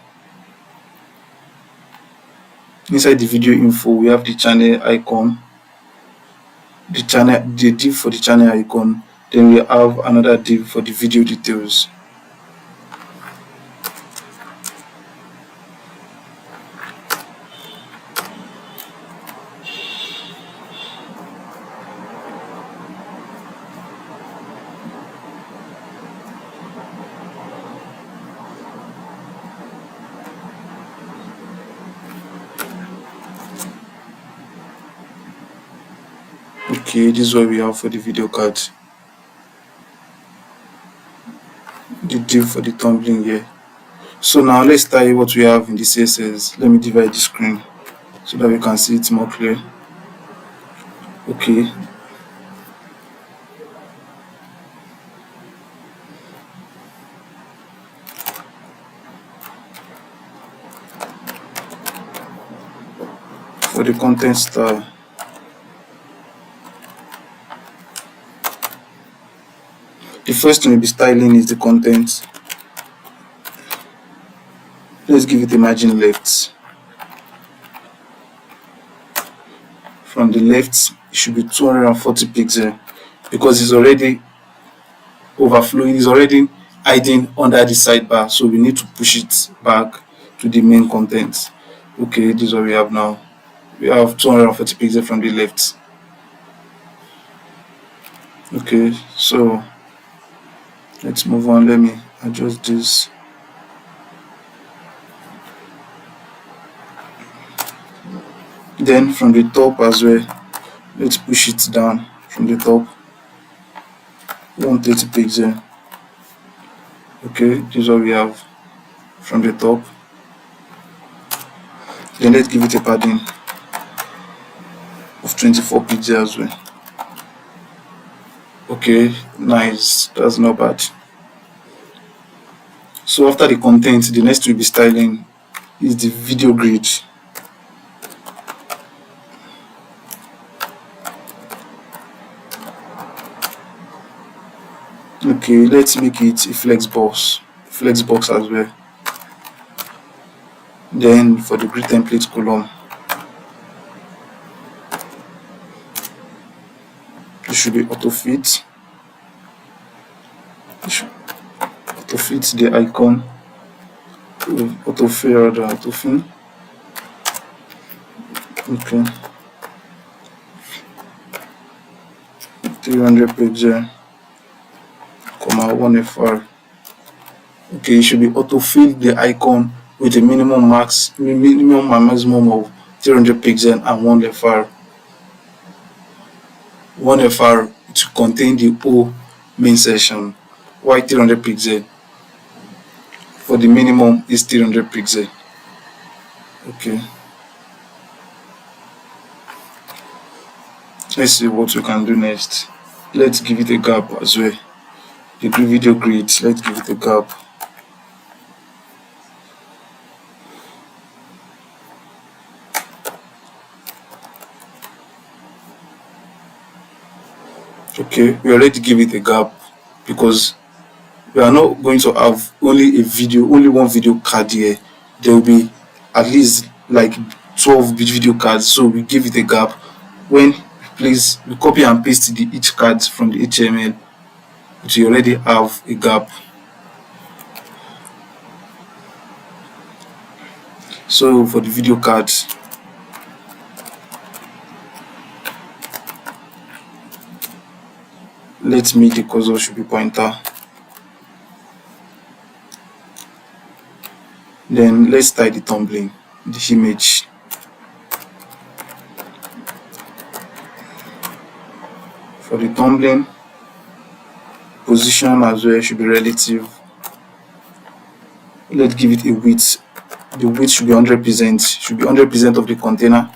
Inside the video info we have the channel icon, the div for the channel icon. Then we have another div for the video details. Okay, this is what we have for the video card. The div for the tumbling here. So now let's try what we have in the CSS. Let me divide the screen so that we can see it more clear. Okay, for the content style, the first thing we'll be styling is the content. Let's give it a margin left. From the left it should be 240 pixels because it's already overflowing, it's already hiding under the sidebar, so we need to push it back to the main content. Okay, this is what we have now. We have 240 pixels from the left. Okay, so let's move on. Let me adjust this. Then from the top as well, let's push it down from the top, 130 pixels. Okay, this is what we have from the top. Then let's give it a padding of 24 pixels as well. Okay, nice, that's not bad. So after the content, the next we'll be styling is the video grid. Okay, let's make it a flexbox as well. Then for the grid template column, it should be auto fit. Auto fit the icon, auto fill the auto fill. Okay, 300 pixel, comma 1FR. Okay, it should be auto fill the icon with a minimum and maximum of 300 pixel and 1FR. 1FR to contain the whole main section, while 300 pixel for the minimum is 300 pixel. Okay, let's see what we can do next. Let's give it a gap as well. The video grid, let's give it a gap. Okay, we already give it a gap because we are not going to have only one video card here. There will be at least like 12 video cards, so we give it a gap. When we copy and paste each card from the HTML, we already have a gap. So for the video cards, let me the cursor should be pointer. Then let's tie the thumbnail, the image. For the thumbnail, position as well should be relative. Let's give it a width. The width should be 100%. Should be 100% of the container.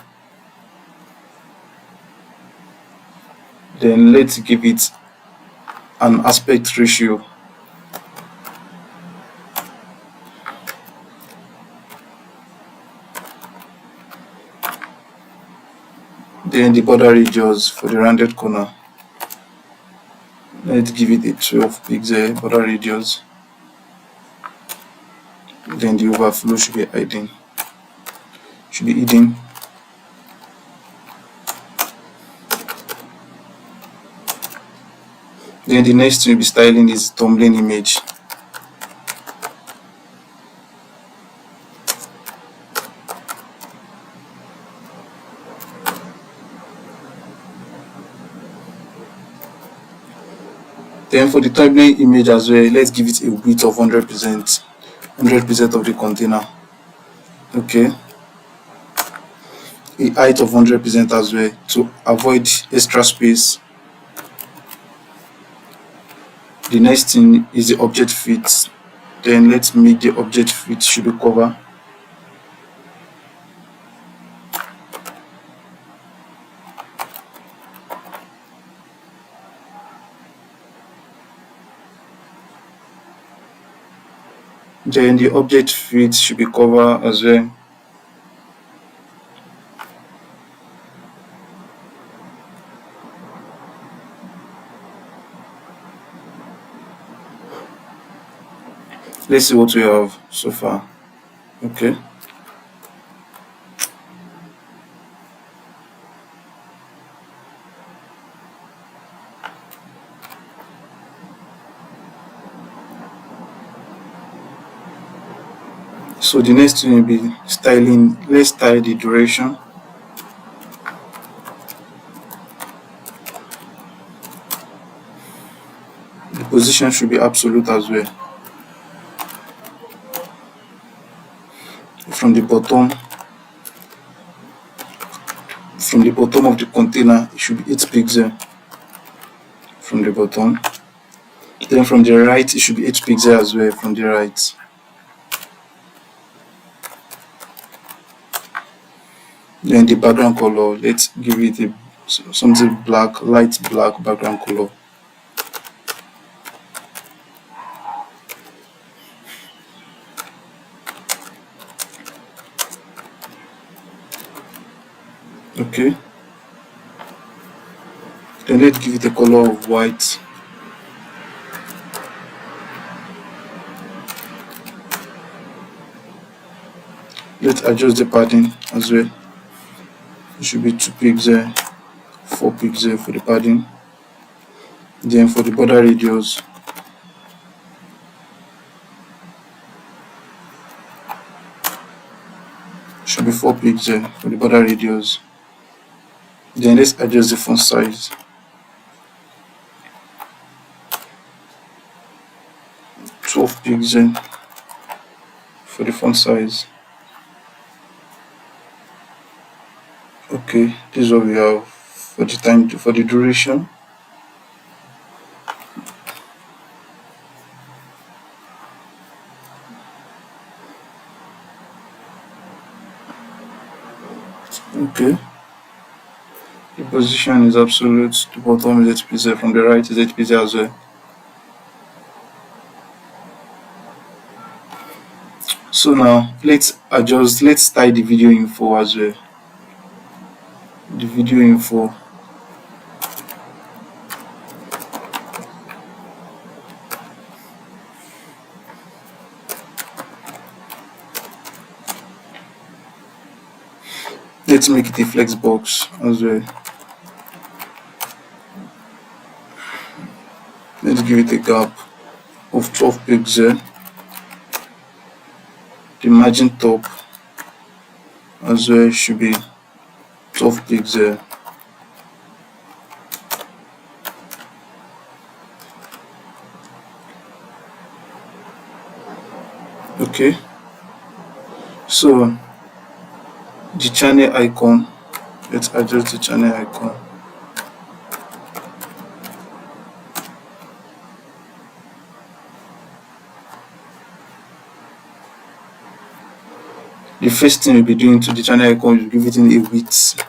Then let's give it an aspect ratio. Then the border radius for the rounded corner, let's give it a 12 pixel border radius. Then the overflow should be hidden. Then the next thing we'll be styling is thumbnail image. Then for the thumbnail image as well, let's give it a width of 100%, 100% of the container. Okay, a height of 100% as well to avoid extra space. The next thing is the object fit. Then let's make the object fit should be cover. Then the object fit should be cover as well. Let's see what we have so far. Okay. So the next thing will be styling. Let's style the duration. The position should be absolute as well. From the bottom of the container, it should be 8 pixels from the bottom. Then from the right, it should be 8 pixels as well from the right. Then the background color, let's give it something black, light black background color. Okay, then let's give it a color of white. Let's Let's adjust the padding as well. It should be 2 pixels, 4 pixels for the padding. Then for the border radius, should be 4 pixels for the border radius. Then let's adjust the font size. 12 pixels for the font size. Okay, this is what we have for the time for the duration. Okay, the position is absolute. The bottom is 8 pixels, from the right is 8 pixels as well. So now let's tie the video info as well. The video info. Let's make it a flexbox as well. Let's give it a gap of 12 pixels. The margin top as well should be 12 pixels. Okay, so the channel icon, let's adjust the channel icon. The first thing we'll be doing to the channel icon is give it a width.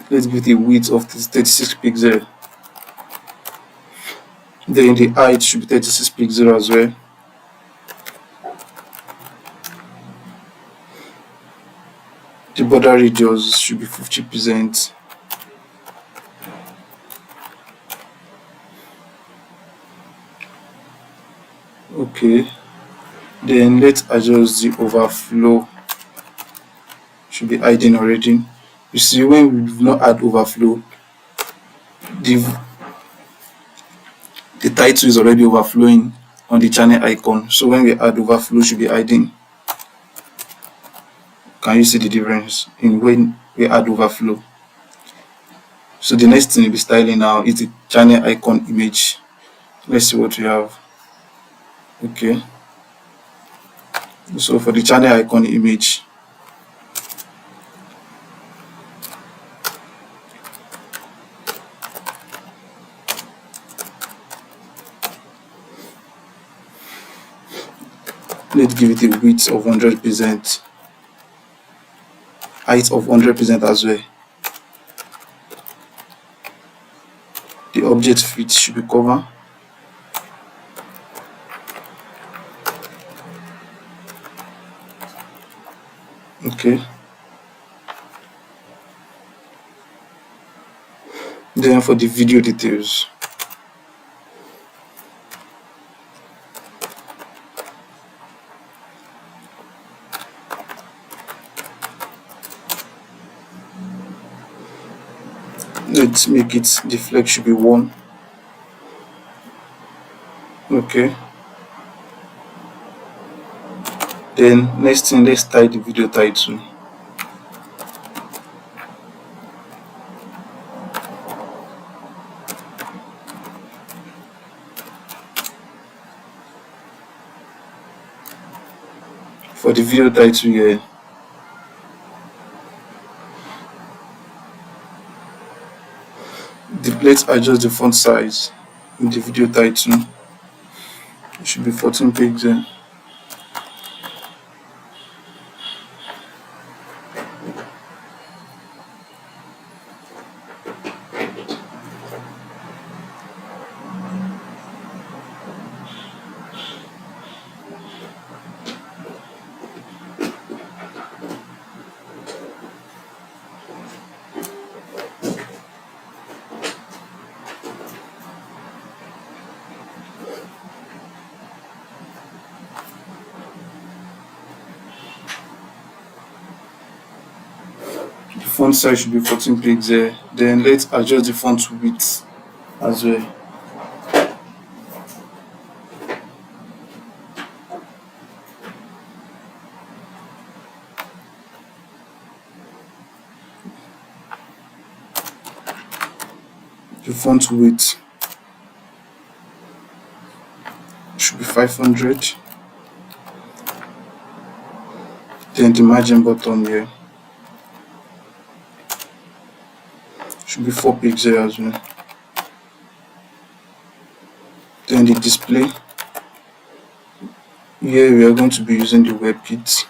Let's give it a width of 36 pixels. Then the height should be 36 pixels as well. The border radius should be 50%. Okay, then let's adjust the overflow. Should be hiding already. You see, when we do not add overflow, the title is already overflowing on the channel icon. So when we add overflow, should be hiding. Can you see the difference in when we add overflow? So the next thing we'll be styling now is the channel icon image. Let's see what we have. Okay, so for the channel icon image, let's give it a width of 100%, height of 100% as well. The object fit should be cover. Okay, then for the video details, let's make it, the flex should be 1. Okay, then next thing, let's tie the video title. For the video title here, let's adjust the font size in the video title. It should be 14 pixels. font size should be 14 pixels. Then let's adjust the font width as well. The font width should be 500. Then the margin bottom here should be 4 pixels as well. Then the display, here we are going to be using the WebKit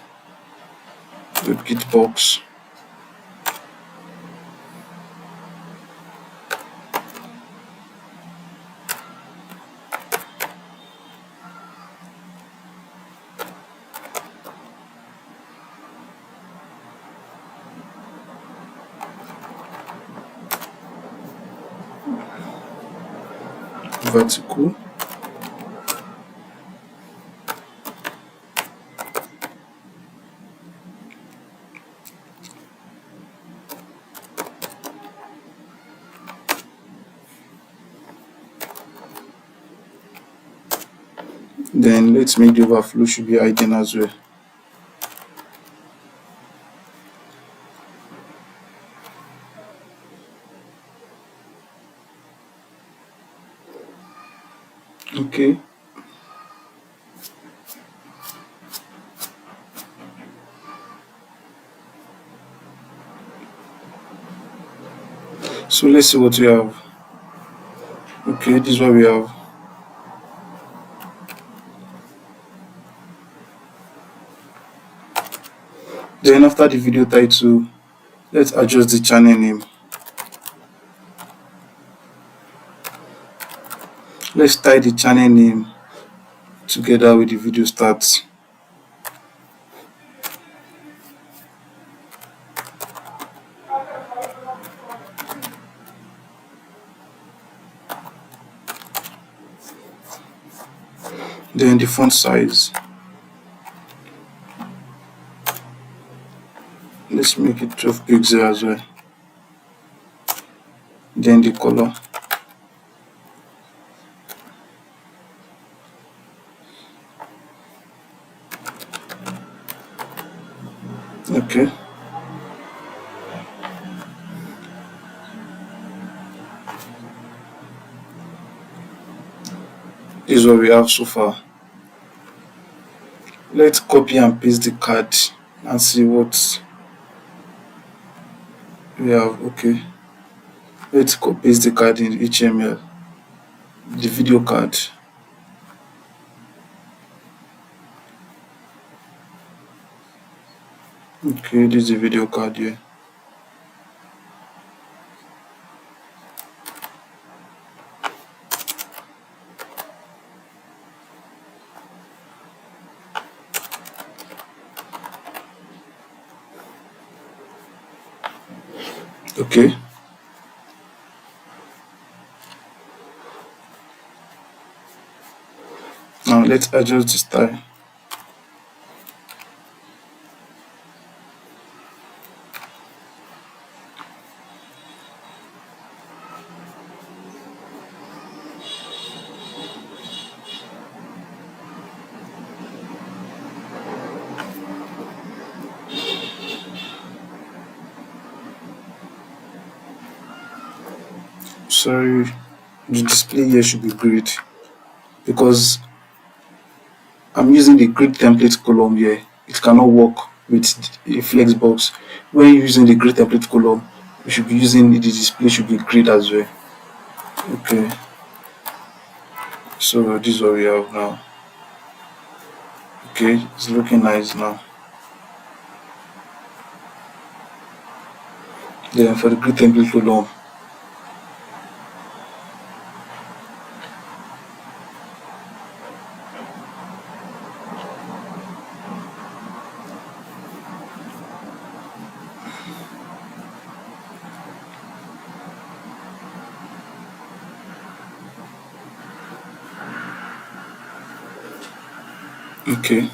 box. Vertical. Then let's make the overflow should be hidden as well. Okay. So let's see what we have. Okay, this is what we have. Then after the video title, let's adjust the channel name. Let's tie the channel name together with the video starts. Then the font size, let's make it 12 pixels as well. Then the color, okay. This is what we have so far. Let's copy and paste the card and see what we have. Okay, let's paste the card in HTML, the video card. Okay, this is the video card here. Okay. Now let's adjust the style. Sorry, the display here should be grid because I'm using the grid template column here. It cannot work with a Flexbox. When you're using the grid template column, you should be using the display should be grid as well. Okay, so this is what we have now. Okay, it's looking nice now. Then for the grid template column, okay.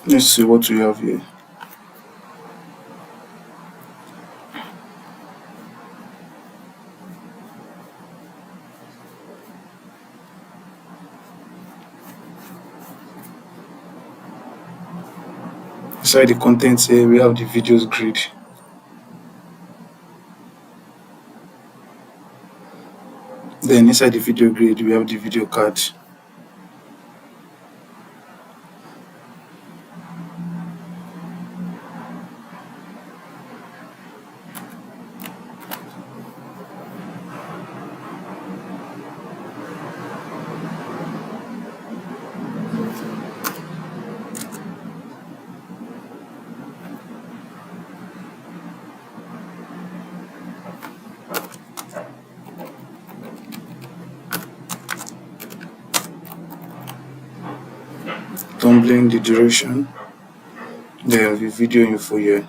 Let's see what we have here. Inside the contents here, we have the videos grid. Then inside the video grid, we have the video card. Tumbling the duration. Then the video info here.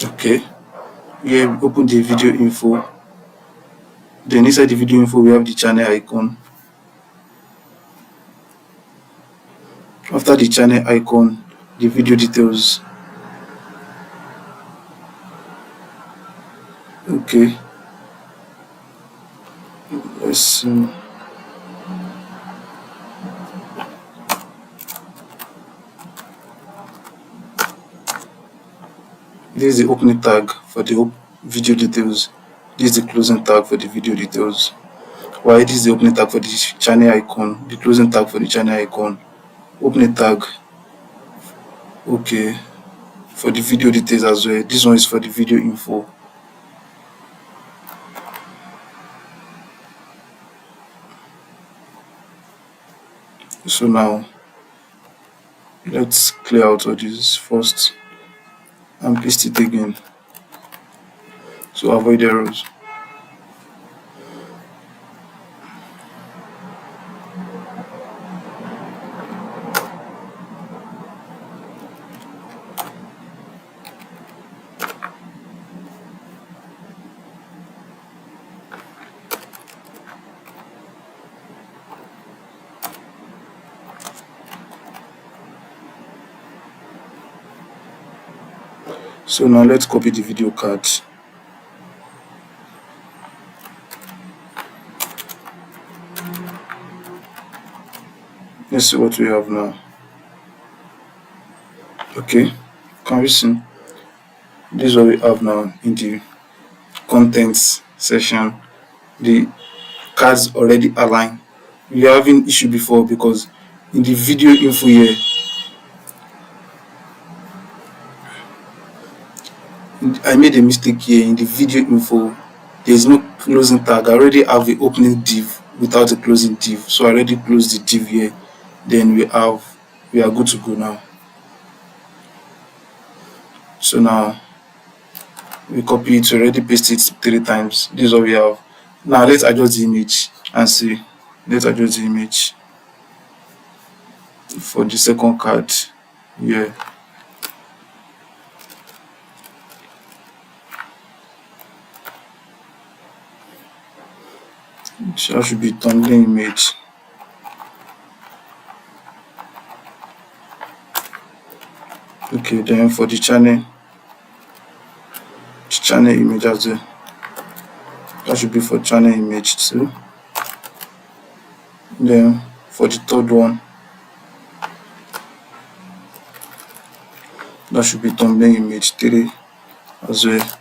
Okay, here we open the video info. Then inside the video info, we have the channel icon. After the channel icon, the video details. Okay, let's see. This is the opening tag for the video details. This is the closing tag for the video details. While this is the opening tag for the channel icon, the closing tag for the channel icon, opening tag. Okay, for the video details as well. This one is for the video info. So now let's clear out all this first and paste it again, so avoid errors. So now let's copy the video card. Let's see what we have now. Okay, can we see? This is what we have now in the contents section. The cards already aligned. We are having issue before because in the video info here, I made a mistake here. In the video info, there is no closing tag. I already have the opening div without a closing div, so I already closed the div here. Then we are good to go now. So now we copy it, already paste it 3 times. This is what we have. Now let's adjust the image and see. Let's adjust the image for the second card here. That should be thumbnail image. Okay, then for the channel image as well. That should be for channel image too. Then for the third one, that should be thumbnail image 3 as well.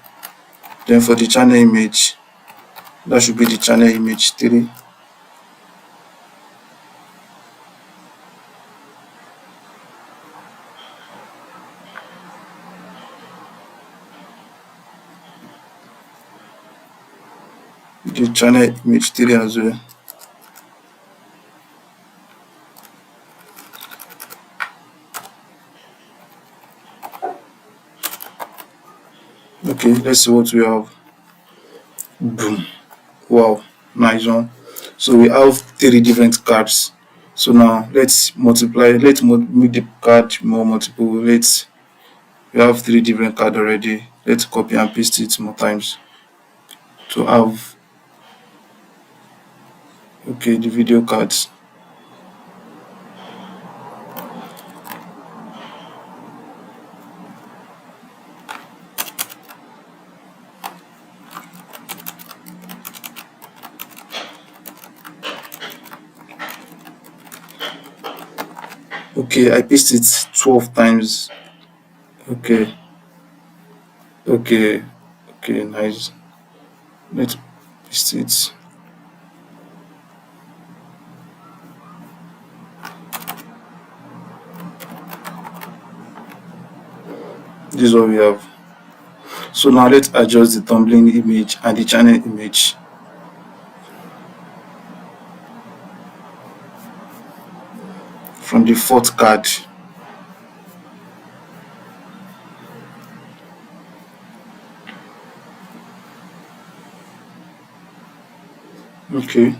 Then for the channel image, that should be the channel image 3. The channel image 3 as well. Okay, let's see what we have. Boom. Wow, nice one. So we have 3 different cards. So now let's multiply. Let's make the card more multiple. Let's We have 3 different cards already. Let's copy and paste it more times to have the video cards. I paste it 12 times. Okay, nice. Let's paste it. This is what we have. So now let's adjust the thumbnail image and the channel image. From the 4th card. Okay.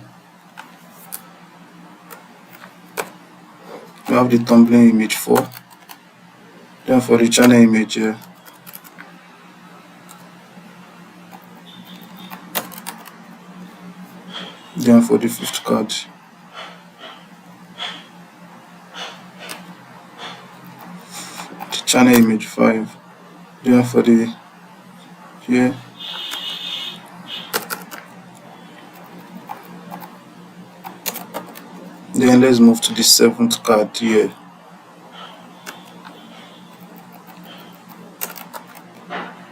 We have the thumbnail image 4. Then for the channel image here. Then for the 5th card. The channel image 5. Then for the here. Then let's move to the 7th card here.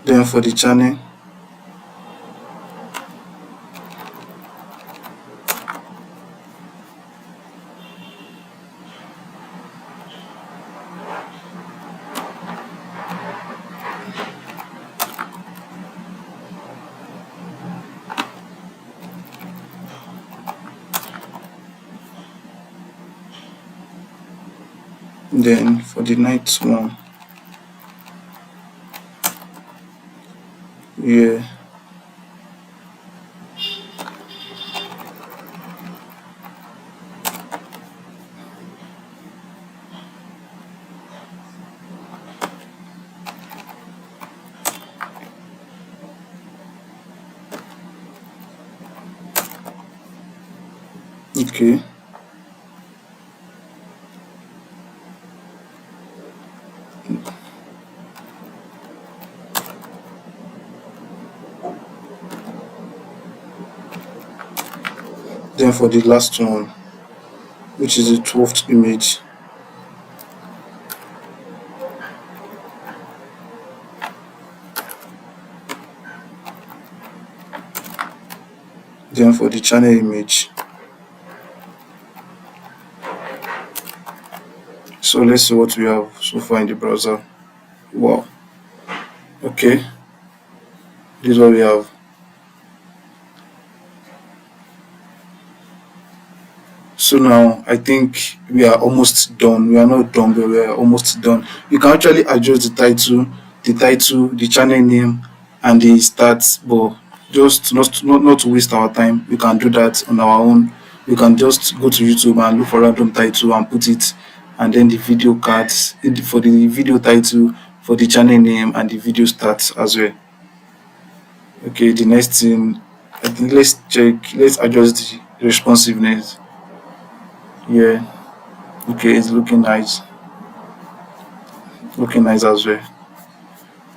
Then for the channel. Then for the 9th one. Yeah. Okay. Then for the last one, which is the 12th image. Then for the channel image. So let's see what we have so far in the browser. Wow. Okay. This is what we have. So now I think we are almost done. We are not done, but we are almost done. You can actually adjust the title, the channel name, and the stats, but just not to waste our time. We can do that on our own. We can just go to YouTube and look for random title and put it, and then the video cards for the video title, for the channel name, and the video stats as well. Okay, the next thing, I think let's adjust the responsiveness. Yeah, okay, it's looking nice. Looking nice as well.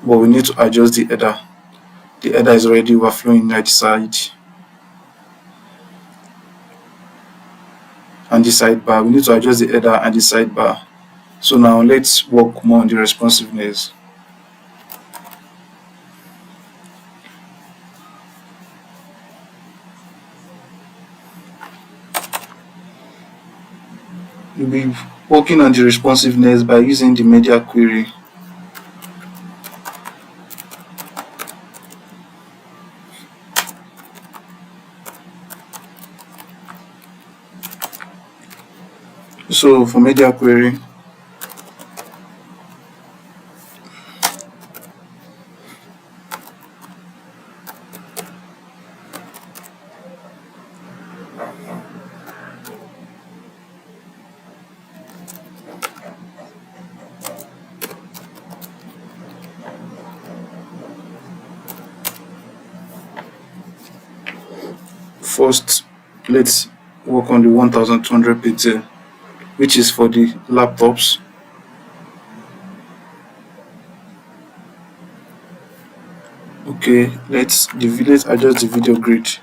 But we need to adjust the header. The header is already overflowing right side. And the sidebar. We need to adjust the header and the sidebar. So now let's work more on the responsiveness. We'll be working on the responsiveness by using the media query. So for media query, First, let's work on the 1200 pixel, which is for the laptops. Okay, let's adjust the video grid.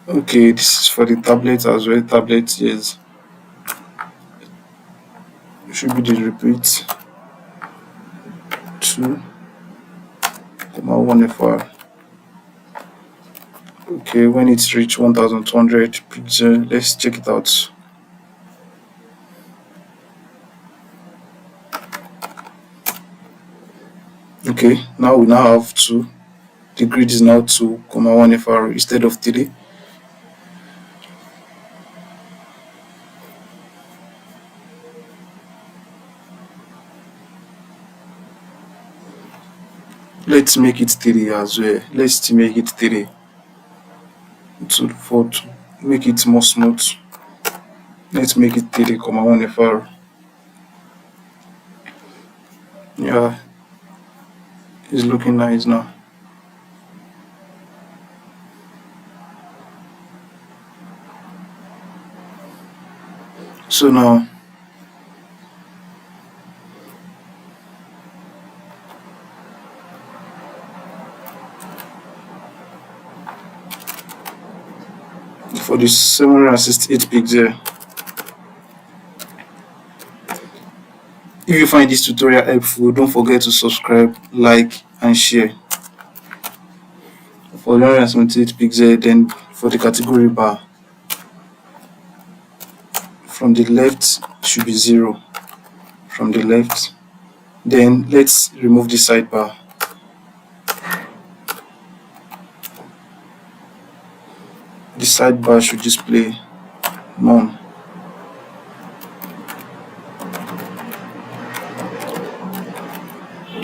Okay, this is for the tablet as well. Tablet, yes, it should be the repeat 2,1 FR. Okay, when it's reached 1200 pixel, let's check it out. Okay, now we now have 2. The grid is now 2,1 FR instead of 3. Let's make it 3 as well. Let's make it 3 to make it more smooth. Let's make it 3,1 FR. Yeah, it's looking nice now. So now for the 768 pixel, if you find this tutorial helpful, don't forget to subscribe, like and share. For 178 pixel, then for the category bar, from the left should be 0 from the left. Then let's remove the sidebar. The sidebar should display none.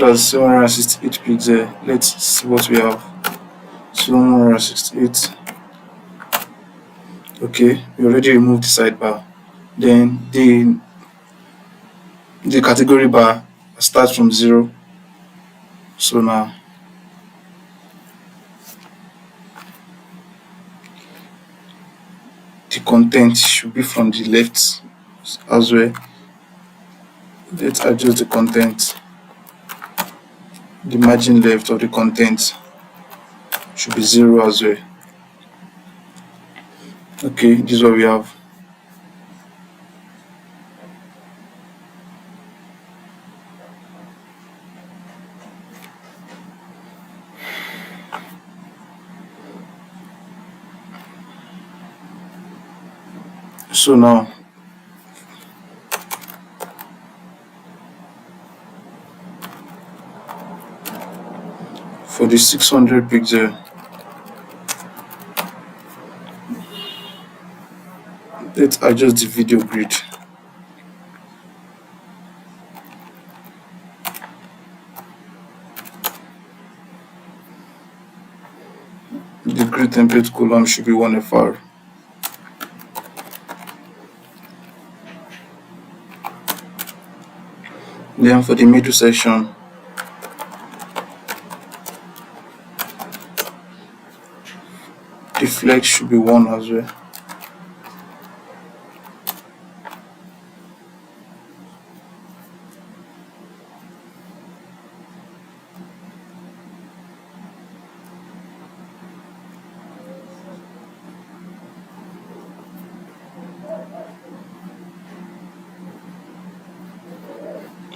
That's 768 pixel. Let's see what we have. 768. Okay, we already removed the sidebar. Then the category bar starts from 0. So now the content should be from the left as well. Let's adjust the content. The margin left of the content should be 0 as well. Okay, this is what we have. So now for the 600 pixel, let's adjust the video grid. The grid template column should be 1 FR. Then for the middle section, the flex should be 1 as well.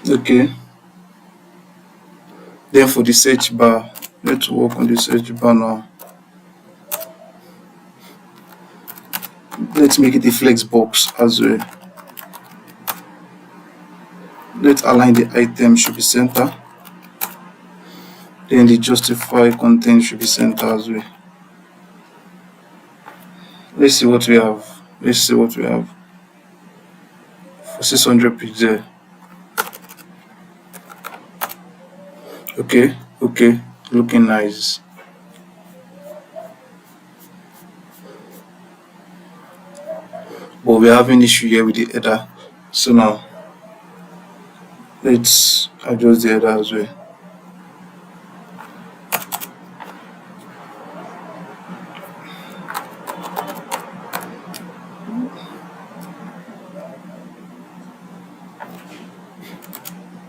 Okay. Then for the search bar, let's work on the search bar now. Let's make it a flexbox as well. Let's align the item should be center. Then the justify content should be center as well. Let's see what we have. For 600 pixel. Okay, looking nice. But we're having issue here with the header. So now let's adjust the header as well.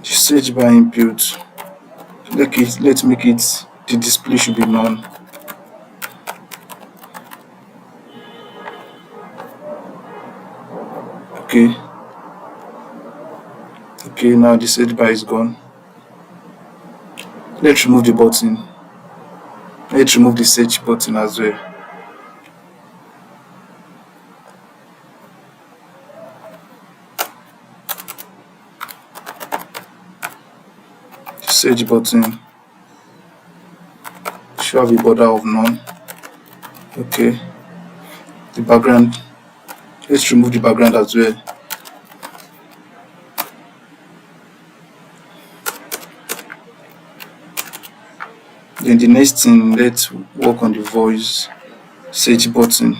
The search bar input. Let's make it the display should be none. Okay. Okay, now the search bar is gone. Let's remove the button. Let's remove the search button as well. The search button should have a border of none. Okay. The background. Let's remove the background as well. Then the next thing, let's work on the voice search button.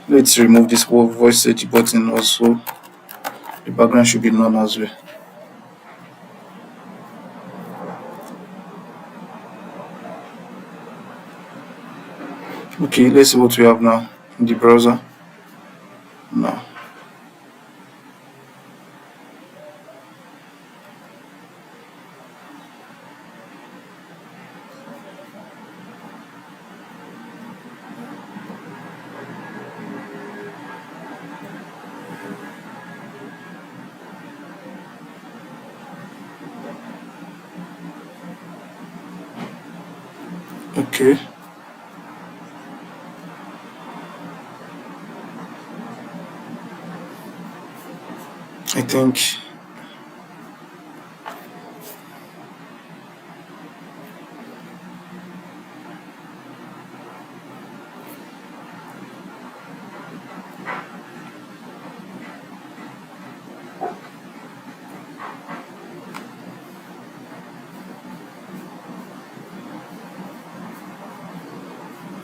Let's remove this voice search button also. The background should be none as well. Okay, let's see what we have now in the browser. Now, okay. I think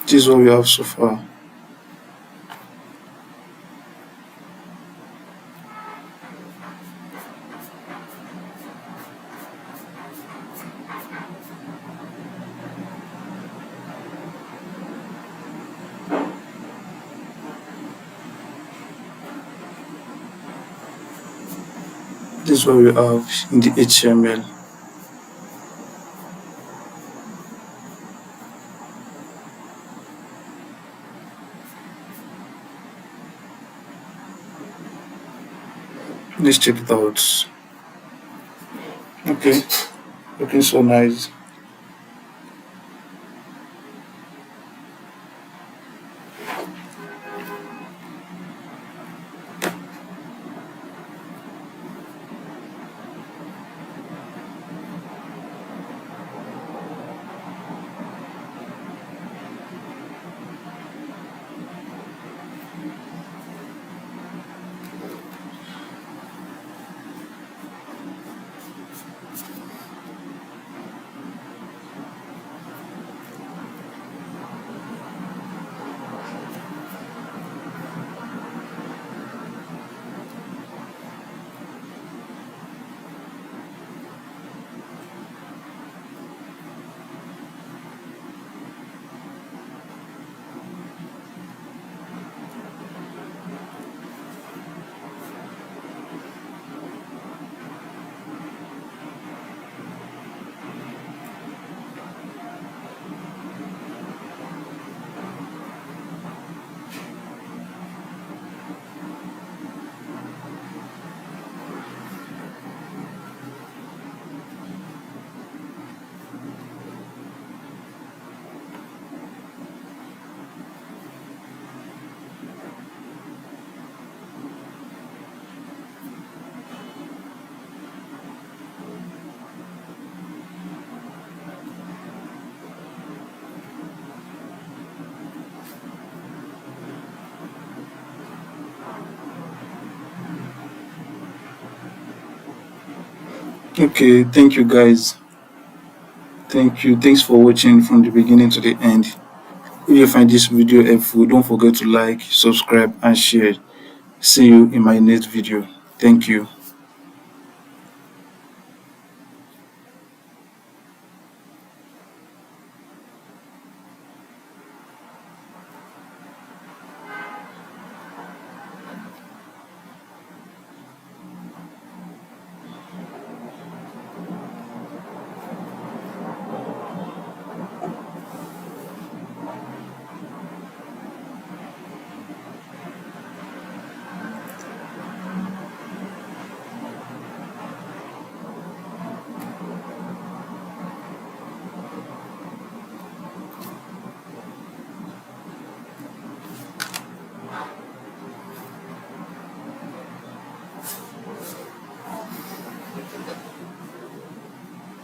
this is what we have so far. This is what we have in the HTML. Let's check it out. Okay, looking so nice. Okay, thank you guys. Thank you. Thanks for watching from the beginning to the end. If you find this video helpful, don't forget to like, subscribe, and share. See you in my next video. Thank you.